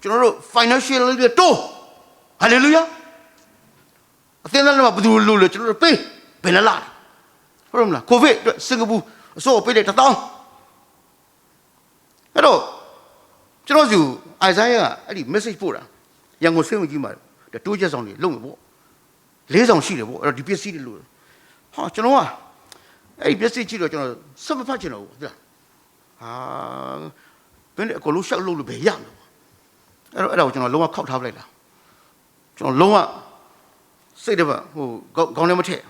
[SPEAKER 2] ကျွန်တော်တို့ financial တွေတိုး hallelujah အသင်းသားတွေမှာဘယ်သူလို့လဲကျွန်တော်တို့ပေးဘယ်နှလားဟုတ်မလား COVID အတွက်စင်ကာပူအစိုးရပေးတဲ့1000အဲ့တော့ကျွန်တော်စုအိုင်ဇာယာကအဲ့ဒီ message ပို့တာရန်ကုန်ဆေးရုံကြီးမှာတိုးချက်ဆောင်တွေလုံမယ်ပေါ့4ဆောင်ရှိတယ်ပေါ့အဲ့တော့ဒီပစ္စည်းတွေလို့ဟာကျွန်တော်ကအဲ့ဒီပစ္စည်းကြည့်တော့ကျွန်တော်စမဖတ်ချင်တော့ဘူးဟုတ်လားဟာဘယ်နဲ့အကုန်လုံးရှောက်လို့ပဲရမှာအဲ့တော့ကျွန်တော်လုံးဝခောက်ထားပလိုက်တာကျွန်တော်လုံးဝစိတ်တပတ်ဟိုခေါင်းထဲမထည့်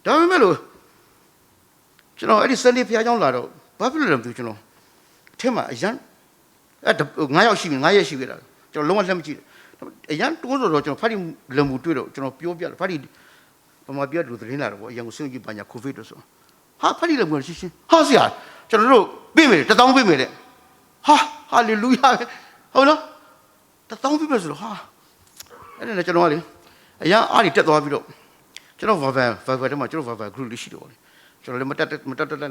[SPEAKER 2] ဒါပေမဲ့လို့ကျွန်တော်အဲ့ဒီစနေဖျားเจ้าလာတော့ဘာဖြစ်လို့လဲမသိဘူးကျွန်တော်ထဲမှာအရန်အဲ့9ယောက်ရှိပြီ9ရက်ရှိပြီလားကျွန်တော်လုံးဝလက်မကြည့်အရန်တိုးဆိုတော့ကျွန်တော်ဖတ်ဒီလမှုတွေ့တော့ကျွန်တော်ပြောပြတယ်ဖတ်ဒီပမာပြတူသတင်းလာတော့အရန်ကိုစင်ကြီးပညာကိုဗစ်တော့ဆိုဟာဖတ်ဒီလမှုရှင်းရှင်းဟာဆရာကျွန်တော်တို့ပြေးမယ်1000ပြေးမယ်တဲ့ဟာဟာလေလုယာဟုတ်နော်1000ပြေးမယ်ဆိုတော့ဟာအဲ့ဒါနဲ့ကျွန်တော်ကလေအရန်အားတွေတက်သွားပြီးတော့ကျွန်တော် Viber ထဲမှာကျွန်တော် Viber group လေးရှိတော့လေကျွန်တော်လည်းမတက်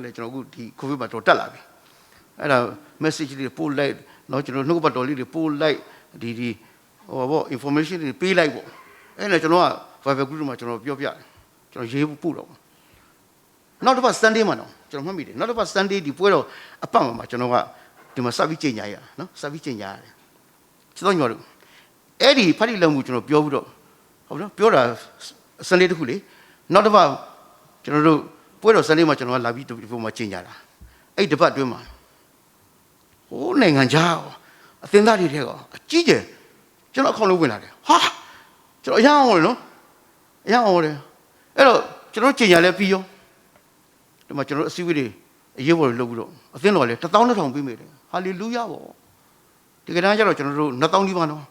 [SPEAKER 2] လည်းကျွန်တော်အခုဒီကိုဗစ်မှာတော့တက်လာပြီအဲ့ဒါ message တွေပို့လိုက်တော့ကျွန်တော်နှုတ်ပတ်တော်လေးတွေပို့လိုက်ဒီဟိုပေါ့ information တွေပေးလိုက်ပေါ့အဲ့ဒါကျွန်တော်က Viber group မှာကျွန်တော်ပြောပြတယ်ကျွန်တော်ရေးပို့တော့နောက်တစ်ပတ် Sunday မှာတော့ကျွန်တော်မှတ်မိတယ်နောက်တစ်ပတ် Sunday ဒီပွဲတော့အပတ်မှာကျွန်တော်ကဒီမှာစပြီးချိန်ညာရနော်စပြီးချိန်ညာရတယ်ကျွန်တော်ညော်လို့အဲ့ဒီဖတ်တိလက်မှုကျွန်တော်ပြောပြီးတော့ဟုတ်နော်ပြောတာ Sunday တခုလေနောက်တစ်ပတ်ကျွန်တော်တို့ပွဲတော် Sunday မှာကျွန်တော်ကလာပြီးဒီပုံမှာချိန်ညာတာအဲ့ဒီတစ်ပတ်အတွင်းမှာဟိုနိုင်ငံခြားအသင်းသားတွေထဲကအကြီးကျယ်ကျွန်တော်အခေါင်လုံးဝင်လာတယ်ဟာကျွန်တော်အရန်အောင်လေနော်အရန်အောင်လေအဲ့တော့ကျွန်တော်ချိန်ညာလဲပြီးရောဒီမှာကျွန်တော်အစည်းအဝေးတွေအရေးပေါ်လုပ်ပြီးတော့အသင်းတော်လဲ1000ပေးမိတယ်ဟာလေလုယာပေါ့ဒီကနေ့ကျတော့ကျွန်တော်တို့2000ဒီပါနော်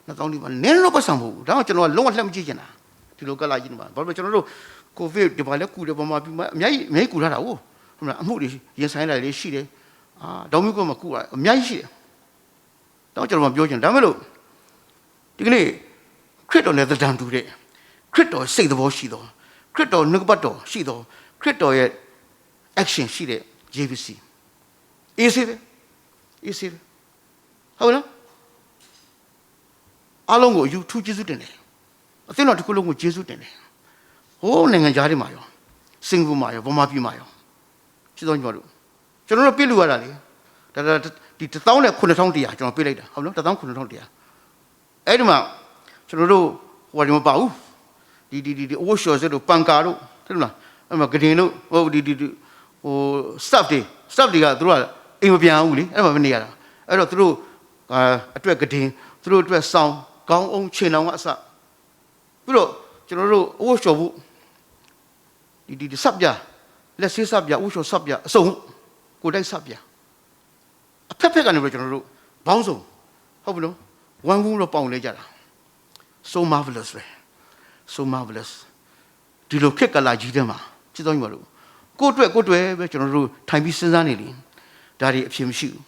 [SPEAKER 2] 2000ဒီပါနည်းတော့ပတ်စံမဟုတ်ဘူးဒါတော့ကျွန်တော်ကလုံးဝလက်မကြည့်ချင်တာဒီလိုကလာကြီးနေမှာဘာလို့ကျွန်တော်တို့ကိုဗစ်ဒီပါလဲကူတယ်ပမာပြီးမှအများကြီးကူထားတာဟုတ်မလားအမှုတွေရင်ဆိုင်လာလေးရှိတယ်ဒေါမျိုးကမကူအများကြီးရှိတယ်တော့ကျွန်တော်မပြောချင်ဒါမဲ့လို့ဒီကနေ့ခရစ်တော်နဲ့သဏ္ဍာန်တူတဲ့ခရစ်တော်စိတ်သဘောရှိသော ခရစ်တော်နှုတ်ပတ်တော်ရှိတော်ခရစ်တော်ရဲ့ action ရှိတဲ့ JVC အေးစေးပဲဟုတ်လားအားလုံးကိုအယူထူးကျေးဇူးတင်တယ်အသင်းတော်တစ်ခုလုံးကိုကျေးဇူးတင်တယ်ဟိုးနိုင်ငံသားတွေမှာရောစင်ကာပူမှာရောဗမာပြည်မှာရောချစ်တော်ညီမတို့ကျွန်တော်တို့ပြည့်လူရတာလေဒါဒီ19100ကျွန်တော်ပြည့်လိုက်တာဟုတ်နော်19100အဲ့ဒီမှာကျွန်တော်တို့ဟိုဒီမပါဘူးဒီအဝတ်လျှော်စစ်တို့ပန်ကာတို့ဟုတ်လားအဲ့မှာဂဒင်တို့ဟိုဟို staff တွေကသူတို့ကအိမ်မပြန်ဘူးလေအဲ့မှာမနေရတာအဲ့တော့သူတို့အတွက်ဂဒင်သူတို့အတွက်စောင်းကောင်းအောင်ခြေနှောင်ကအစပြီးတော့ကျွန်တော်တို့အဝတ်လျှော်ဖို့ဒီစပ်ပြလက်ဆေးစပ်ပြအဝတ်လျှော်စပ်ပြအစုံကိုတိုက်စပ်ပြအဖက်ကနေပြီးကျွန်တော်တို့ဘောင်းစုံဟုတ်ပြီနော်ဝမ်ဝူးတော့ပေါင်လဲကြတာ so marvelous ပဲ so marvelous ဒီလိုခက်ကလာကြီးတဲ့မှာချစ်တော်ညီမတို့ကိုယ့်အတွက်ပဲကျွန်တော်တို့ထိုင်ပြီးစဉ်းစားနေတယ်ဒါတွေအဖြစ်မရှိဘူး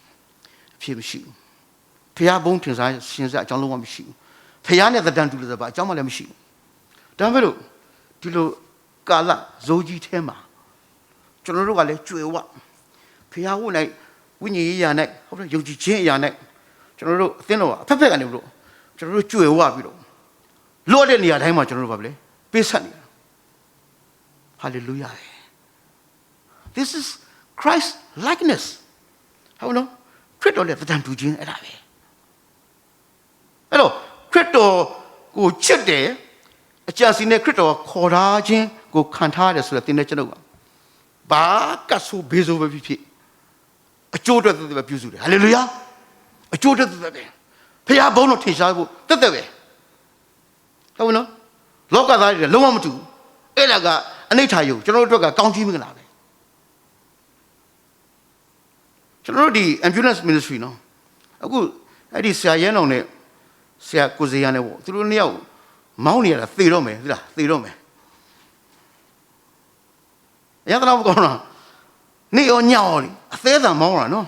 [SPEAKER 2] ဖျားဘုံထင်စားရှင်းစားအကြောင်းလုံးဝမရှိဘူးဖျားနဲ့တဒံတူလို့ဆိုပါအကြောင်းမှလည်းမရှိဘူးဒါပေမဲ့လို့ဒီလိုကာလဇိုးကြီးထဲမှာကျွန်တော်တို့ကလည်းကြွယ်ဝဖျားဝနိုင်ဝိညာဉ်ရေးရာနဲ့ဟုတ်တယ်ယုံကြည်ခြင်းအရာနဲ့ကျွန်တော်တို့အသင်းတော်ကအဖက်ကနေပြီးတော့ကျွန်တော်တို့ကြွယ်ဝပြီးတော့လွတ်တဲ့နေရာတိုင်းမှာကျွန်တော်တို့ပါပဲပေးဆက်နေတာ hallelujah this is Christ likeness ဟုတ်နော်ခရစ်တော်နဲ့တန်တူခြင်းအဲ့ဒါပဲအဲ့တော့ခရစ်တော်ကိုချစ်တယ်အကြံစီနဲ့ခရစ်တော်ခေါ်ထားခြင်းကိုခံထားရတယ်ဆိုတဲ့သင်တဲ့ကျွန်ုပ်ဘာကဆိုဘေးဆိုပဲဖြစ်အကျိုးအတွက်ပဲပြုစုတယ်ဟာလေလုယာအကျိုးအတွက်ပဲဖခင်ဘုန်းတော်ထင်ရှားဖို့တက်ပဲဟုတ်နော်လောကသားတွေလုံးဝမတူအဲ့ဒါကအနိဋ္ဌာယုံကျွန်တော်တို့အတွက်ကကောင်းကြီးမင်္ဂလာပဲကျွန်တော်တို့ဒီ ambulance ministry နော်အခုအဲ့ဒီဆရာရဲအောင်နဲ့ဆရာကိုစေရနဲ့ပေါ့သူတို့နှစ်ယောက်မောင်းနေရတာသေတော့မယ်ဟုတ်လားသေတော့မယ်ရသလားမကောင်းလားနေရောညောင်းလေအသေးသာမောင်းတာနော်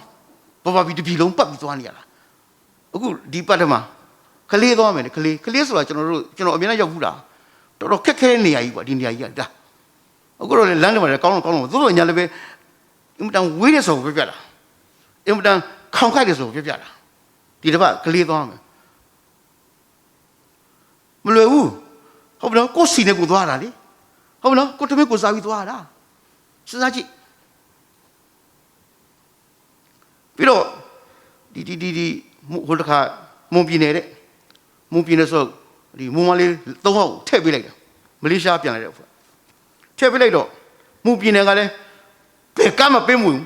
[SPEAKER 2] ဘာပြီးတပြီလုံးပတ်ပြီးသွားနေရတာအခုဒီပတ်ထဲမှာကလေးသွားမယ်လေကလေးဆိုတာကျွန်တော်အမြဲတမ်းရောက်ဘူးလားတော်တော်ခက်ခဲတဲ့နေရာကြီးပေါ့ဒီနေရာကြီးကဒါအခုတော့လေလမ်းထဲမှာလည်းကောင်းတော့သူတို့ညာလည်းပဲအင်မတန်ဝေးတဲ့ဆိုကိုပြတာအင်မတန်ခေါင်ခိုက်တဲ့ဆိုကိုပြတာဒီတစ်ပတ်ကလေးသွားမယ်မလွယ်ဘူးဟုတ်ပြီနော်ကိုစီနဲ့ကိုသွားတာလေဟုတ်ပြီနော်ကိုတမင်ကိုစားပြီးသွားတာစဉ်းစားကြည့်ပြီးတော့ဒီဟိုတခါမွန်ပြည်နယ်ဆိုဒီမွန်မလေး၃ဟောက်ထည့်ပေးလိုက်တယ်မလေးရှားပြန်လိုက်တယ်ထည့်ပေးလိုက်တော့မွန်ပြည်နယ်ကလည်းဘယ်ကမှပေးမဝင်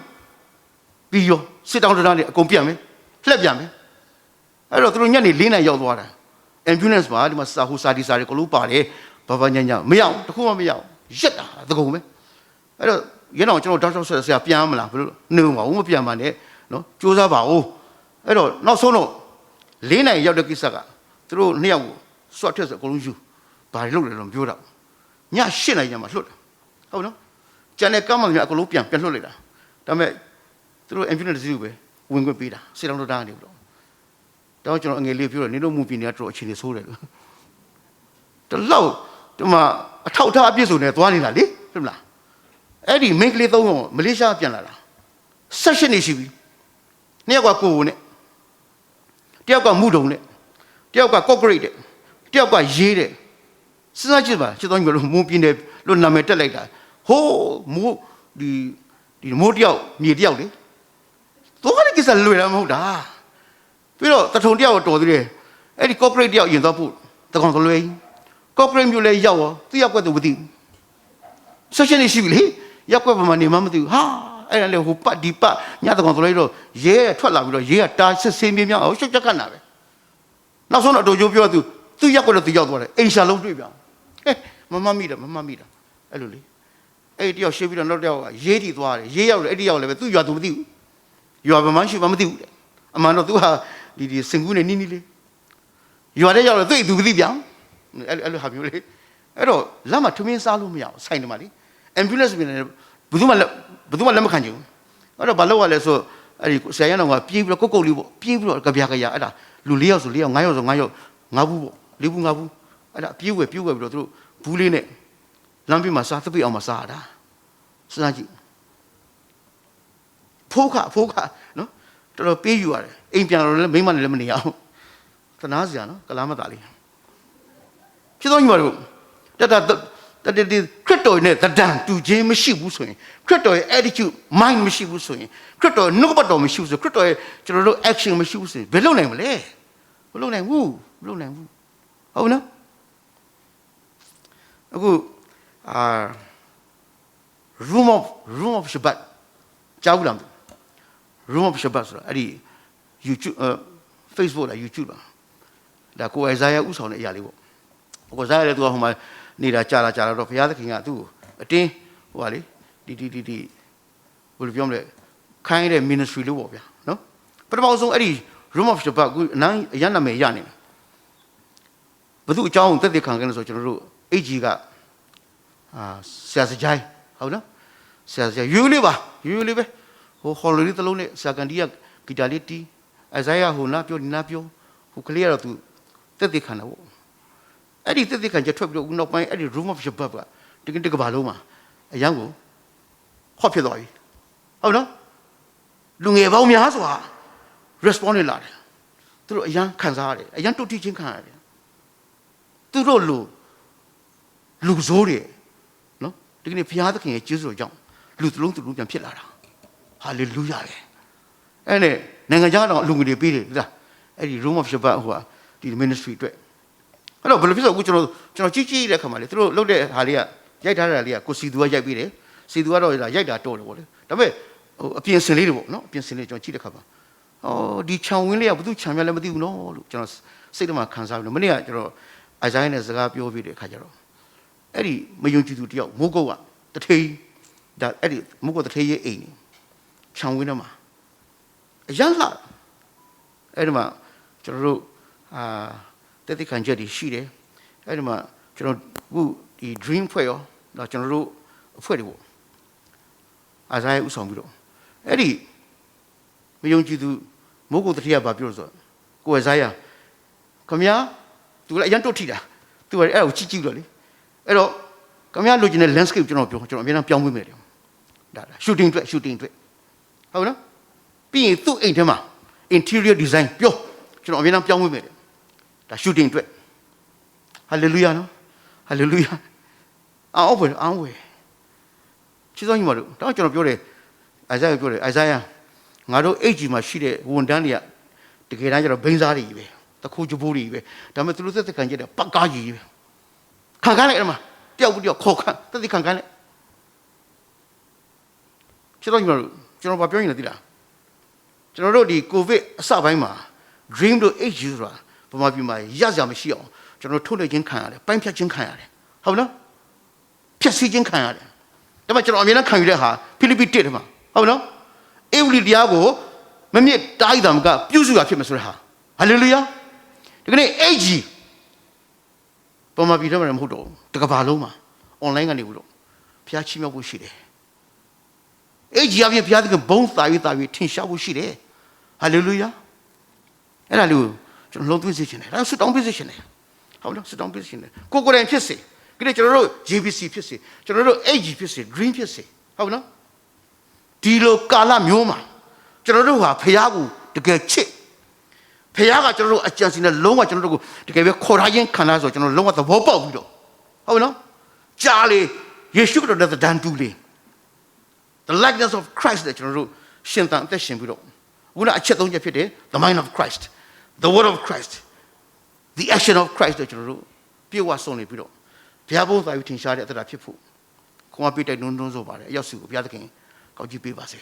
[SPEAKER 2] ပြီးရောစစ်တောင်းတန်းတွေအကုန်ပြန်မယ်လှက်ပြန်မယ်အဲ့တော့သူတို့ညနေ၄နာရီရောက်သွားတာ ambulance မှာဒီမှာစာဒီစာတွေကလို့ပါတယ်ဘာညမရအောင်တခုမှမရအောင်ရက်တာတကုံပဲအဲ့တော့ရင်းအောင်ကျွန်တော်တောက်တောက်ဆရာပြန်မလားဘယ်လိုနေမှာဘူးမပြန်ပါနဲ့နော်စူးစမ်းပါဦးအဲ့တော့နောက်ဆုံးတော့၄နိုင်ရောက်တဲ့ကိစ္စကသူတို့နှစ်ယောက်ကိုစွတ်ထက်ဆိုအကုန်လုံးယူဘာလို့လဲတော့မပြောတော့ည၈နိုင်ညမှာလွတ်တယ်ဟုတ်နော်ကျန်တဲ့ကမ်းမများအကုန်လုံးပြန်လွတ်လိုက်တာဒါပေမဲ့သူတို့ ambulance စီးပဲဝင်ခွင့်ပေးတာစစ်တောင်းတန်းနေပြီးတော့ကျွန်တော်အငယ်လေးပြောတယ်နင်တို့မူပြည်နေတော့အခြေအနေဆိုးတယ်လို့တလောက်ဒီမှာအထောက်ထားအပြည့်စုံနဲ့သွားနေတာလေဟုတ်မလားအဲ့ဒီမိန်းကလေး၃ယောက်မလေးရှားပြန်လာတာ16နှစ်ရှိပြီနှစ်ယောက်ကကိုနဲ့တယောက်ကမူတုံနဲ့တယောက်ကကော့ဂရိတ်တဲ့တယောက်ကရေးတဲ့စဉ်းစားကြည့်ပါချစ်တော်ညီမတို့မူပြည်နေလို့နာမည်တက်လိုက်တာဟိုးမိုးဒီမိုးတယောက်မြေတယောက်လေသွားတဲ့ကိစ္စလွယ်တာမဟုတ်တာပြီးတော့တထုံတယောက်တော်သေးတယ်အဲ့ဒီကော့ဂရိတ်တယောက်ရင်သွားဖို့တကောင်သလွဲကော့ဂရိတ်မြို့လဲရောက်ရောသူရောက်ွက်သူမသိဘူးဆက်ရှင်နေရှိပြီလေရောက်ွက်ပါမနေမှမသိဘူးဟာအဲ့ဒါလေဟိုပတ်ဒီပတ်ညတကောင်သလွဲတော့ရဲထွက်လာပြီးတော့ရဲကတားစစ်စင်းပြင်းပြအောင်ရှုပ်ချက်ခတ်နာပဲနောက်ဆုံးတော့အတူတူပြောသူရောက်ွက်တော့သူရောက်သွားတယ်အိမ်ရှာလုံးတွေ့ပြန်မမမိတာအဲ့လိုလေအဲ့တယောက်ရှင်းပြီးတော့နောက်တယောက်ကရေးတီသွားတယ်ရေးရောက်တယ်အဲ့ဒီရောက်လည်းပဲသူရွာသူမသိဘူးရွာဗမာရှိမှမသိဘူးတဲ့အမှန်တော့သူဟာဒီစင်ကူးနေနီးလေးရွာထဲရောက်တော့သူမသိပြန်အဲ့လိုဟာမျိုးလေအဲ့တော့လက်မထမင်းစားလို့မရအောင်ဆိုင်တယ်မှာလေ ambulance ပြန်နေဘယ်သူမှလက်မခံချင်ဘူးအဲ့တော့ဘာလုပ်ရလဲဆိုအဲ့ဒီဆရာရန်တော်ကပြေးပြီးတော့ကုတ်လေးပေါ့ပြေးပြီးတော့ကြပြကြရအဲ့ဒါလူ၄ယောက်ဆို၄ယောက်၅ယောက်ဆို၅ယောက်၅ဘူးပေါ့၄ဘူး၅ဘူးအဲ့ဒါပြေးဝဲပြီးတော့သူတို့ဘူးလေးနဲ့ Lambi masa tapiเอามาซาดาစဉ်းစားကြည့်ဖိုးခနော်တော်တော်ပေးယူရတယ်အိမ်ပြန်တော့လည်းမိမနဲ့လည်းမနေအောင်သနာစရာနော်ကလားမသားလေးဖြစ်တော့ညီမတို့တခရစ်တော်နဲ့တဒံတူချင်းမရှိဘူးဆိုရင်ခရစ်တော်ရဲ့ attitude mind မရှိဘူးဆိုရင်ခရစ်တော်နှုတ်ပတ်တော်မရှိဘူးဆိုခရစ်တော်ရဲ့ကျွန်တော်တို့ action မရှိဘူးဆိုရင်ဘယ်လုပ်နိုင်မလဲမလုပ်နိုင်ဘူးဟုတ်နော်အခုroom of Shabbat ကြားဘူးလား room of Shabbat ဆိုတာအဲ့ဒီ YouTube Facebook လား YouTube လားဒါကိုယ်အိုင်ဇာယာဥဆောင်တဲ့အရာလေးပေါ့ကိုယ်ဇာယာလည်းသူကဟိုမှာနေတာကြာလာတော့ဘုရားသခင်ကသူ့ကိုအတင်းဟိုပါလေဒီဘယ်လိုပြောမလဲခိုင်းတဲ့ ministry လို့ပေါ့ဗျာနော်ပထမဆုံးအဲ့ဒီ room of Shabbat ကိုအရန်နာမည်ရနေတယ်ဘသူအကြောင်းကိုတက်ခံခဲ့လို့ဆိုကျွန်တော်တို့ AG ကဆရာစကြိုင်ဟုတ်နော်ဆရာစကြိုင်ယူလေးပဲဟို holiday တလုံးနဲ့ဆရာကန်ဒီကဂီတာလေးတီးအဇာယာဟိုနာပြောဒီနာပြောဟိုကလေးကတော့သူတက်ခံတာပေါ့အဲ့ဒီတက်ခံချက်ထွက်ပြီးတော့နောက်ပိုင်းအဲ့ဒီ room of Shabbat ကတကဘာလုံးမှာအရန်ကိုဟော့ဖြစ်သွားပြီဟုတ်နော်လူငယ်ပေါင်းများစွာ response လာတယ်သူတို့အရန်ခံစားရတယ်အရန်တုတ်တိချင်းခံရတယ်သူတို့လူဆိုးတွေနော်ဒီကနေ့ဘုရားသခင်ရဲ့ကျေးဇူးတော်ကြောင့်လူတစ်လုံးပြန်ဖြစ်လာတာဟာလေလုယာပဲအဲ့နဲ့နိုင်ငံခြားတော့လူငွေတွေပေးတယ်လားအဲ့ဒီ room of Shabbat ဟိုဒီ ministry အတွက်အဲ့တော့ဘယ်လိုဖြစ်လို့အခုကျွန်တော်ကြီးတဲ့အခါမှာလေသူတို့လုပ်တဲ့ဟာလေးကရိုက်ထားတာလေးကကိုစီသူကရိုက်ပေးတယ်စီသူကတော့ရိုက်တာတော့တယ်ပေါ့လေဒါပေမဲ့ဟိုအပြင်စင်လေးတွေပေါ့နော်အပြင်စင်လေးကျွန်တော်ကြည့်တဲ့အခါမှာဒီခြံဝင်းလေးကဘယ်သူခြံမြလည်းမသိဘူးနော်လို့ကျွန်တော်စိတ်ထဲမှာခံစားပြီးတော့မနေ့ကကျွန်တော်အိုင်ဇိုင်းနဲ့စကားပြောပြီးတဲ့အခါကျတော့အဲ့ဒီမယုံကြည်သူတယောက်မိုးကုတ်ကတထေးဒါအဲ့ဒီမိုးကုတ်တထေးရဲ့အိမ်ခြံဝင်းထဲမှာအရန်လာအဲ့ဒီမှာကျွန်တော်တို့တက်ခံချက်တွေရှိတယ်အဲ့ဒီမှာကျွန်တော်အခုဒီ dream ဖွဲ့ရောဒါကျွန်တော်တို့အဖွဲ့တွေပေါ့အာဇာရဲ့ဥဆောင်ပြီးတော့အဲ့ဒီမယုံကြည်သူမိုးကုတ်တထေးကဘာပြောလို့ဆိုကိုယ်ဇာယာခမညာသူလည်းအရန်တုတ်ထိတာသူကအဲ့ဒါကိုကြည့်တော့လေအဲ့တော့ခမညာလိုချင်တဲ့ landscape ကျွန်တော်အများအားပြောင်းပေးမယ်တယ်ဒါ shooting အတွက်ဟုတ်နော်ပြီးရင်သူ့အိမ်ထဲမှာ interior design ပြောကျွန်တော်အများအားပြောင်းပေးမယ်တယ်ဒါ shooting အတွက် hallelujah နော် hallelujah အော်ဝယ်ချစ်တော်ညီမတို့တော့ကျွန်တော်ပြောတယ်အိုင်ဇာယာပြောတယ်အိုင်ဇာယာငါတို့ AG မှာရှိတဲ့ဝန်တန်းတွေကတကယ်တမ်းကျတော့ဘိန်းစားတွေကြီးပဲတခိုးကြိုးဘိုးတွေကြီးပဲဒါပေမဲ့သူတို့သက်ခံချက်တဲ့ပတ်ကားကြီးပဲခံခိုင်းလိုက်အဲ့မှာတယောက်ခေါ်သက်ခံခိုင်းလိုက်ချစ်တော်ညီမတို့ကျွန်တော်ပြောရင်လည်းသိလားကျွန်တော်တို့ဒီ COVID အစပိုင်းမှာ dream တို့ AG ဆိုတာဗမာပြည်မှာရစရာမရှိအောင်ကျွန်တော်ထုတ်လိုက်ခြင်းခံရတယ်ပိုင်းဖြတ်ခြင်းခံရတယ်ဟုတ်နော်ဖြတ်စည်းခြင်းခံရတယ်ဒါပေမဲ့ကျွန်တော်အမြဲတမ်းခံယူတဲ့ဟာဖိလိပ္ပိ1ထဲမှာဟုတ်နော်အေဝလိတရားကိုမမြစ်တားရတာမကပြုစုရဖြစ်မယ်ဆိုတဲ့ဟာဟာလေလုယာဒီကနေ့ AG ပေါ်မှာပြည်တော့မဟုတ်တော့တကဘာလုံးမှာ online ကနေဘူးတော့ဖျားချီးမြှောက်ဖို့ရှိတယ် AG အပြင်ဖျားသခင်ဘုန်းသာ၍ထင်ရှားဖို့ရှိတယ်ဟာလေလုယာအဲ့ဒါလို့ကျွန်တော်လုံးသွင်းစေချင်တယ်ဒါဆွတောင်းပေးစေချင်တယ်ဟုတ်နော်ဆွတောင်းပေးစေချင်တယ်ကိုယ်တိုင်ဖြစ်စေဒီနေ့ကျွန်တော်တို့ JBC ဖြစ်စေကျွန်တော်တို့ AG ဖြစ်စေ Green ဖြစ်စေဟုတ်နော်ဒီလိုကာလမျိုးမှာကျွန်တော်တို့ဟာဖျားကိုတကယ်ချစ်ဖျားကကျွန်တော်တို့အကြံစီနဲ့လုံးဝကျွန်တော်တို့ကိုတကယ်ပဲခေါ်ထားခြင်းခံရဆိုကျွန်တော်လုံးဝသဘောပေါက်ပြီးတော့ဟုတ်နော်ကြားလေယေရှုခရစ်တော်နဲ့တန်တူလေ the likeness of Christ တဲ့ကျွန်တော်တို့ရှင်သန်အသက်ရှင်ပြီးတော့ခုနအချက်၃ချက်ဖြစ်တယ် the mind of Christ the word of Christ the action of Christ တဲ့ကျွန်တော်တို့ပြေဝဆုံးနေပြီးတော့ဘုရားဘုန်းသာယူထင်ရှားတဲ့အသက်တာဖြစ်ဖို့ခွန်အားပေးတိုက်တွန်းဆိုပါတယ်အရောက်စုကိုဘုရားသခင်ကောင်းချီးပေးပါစေ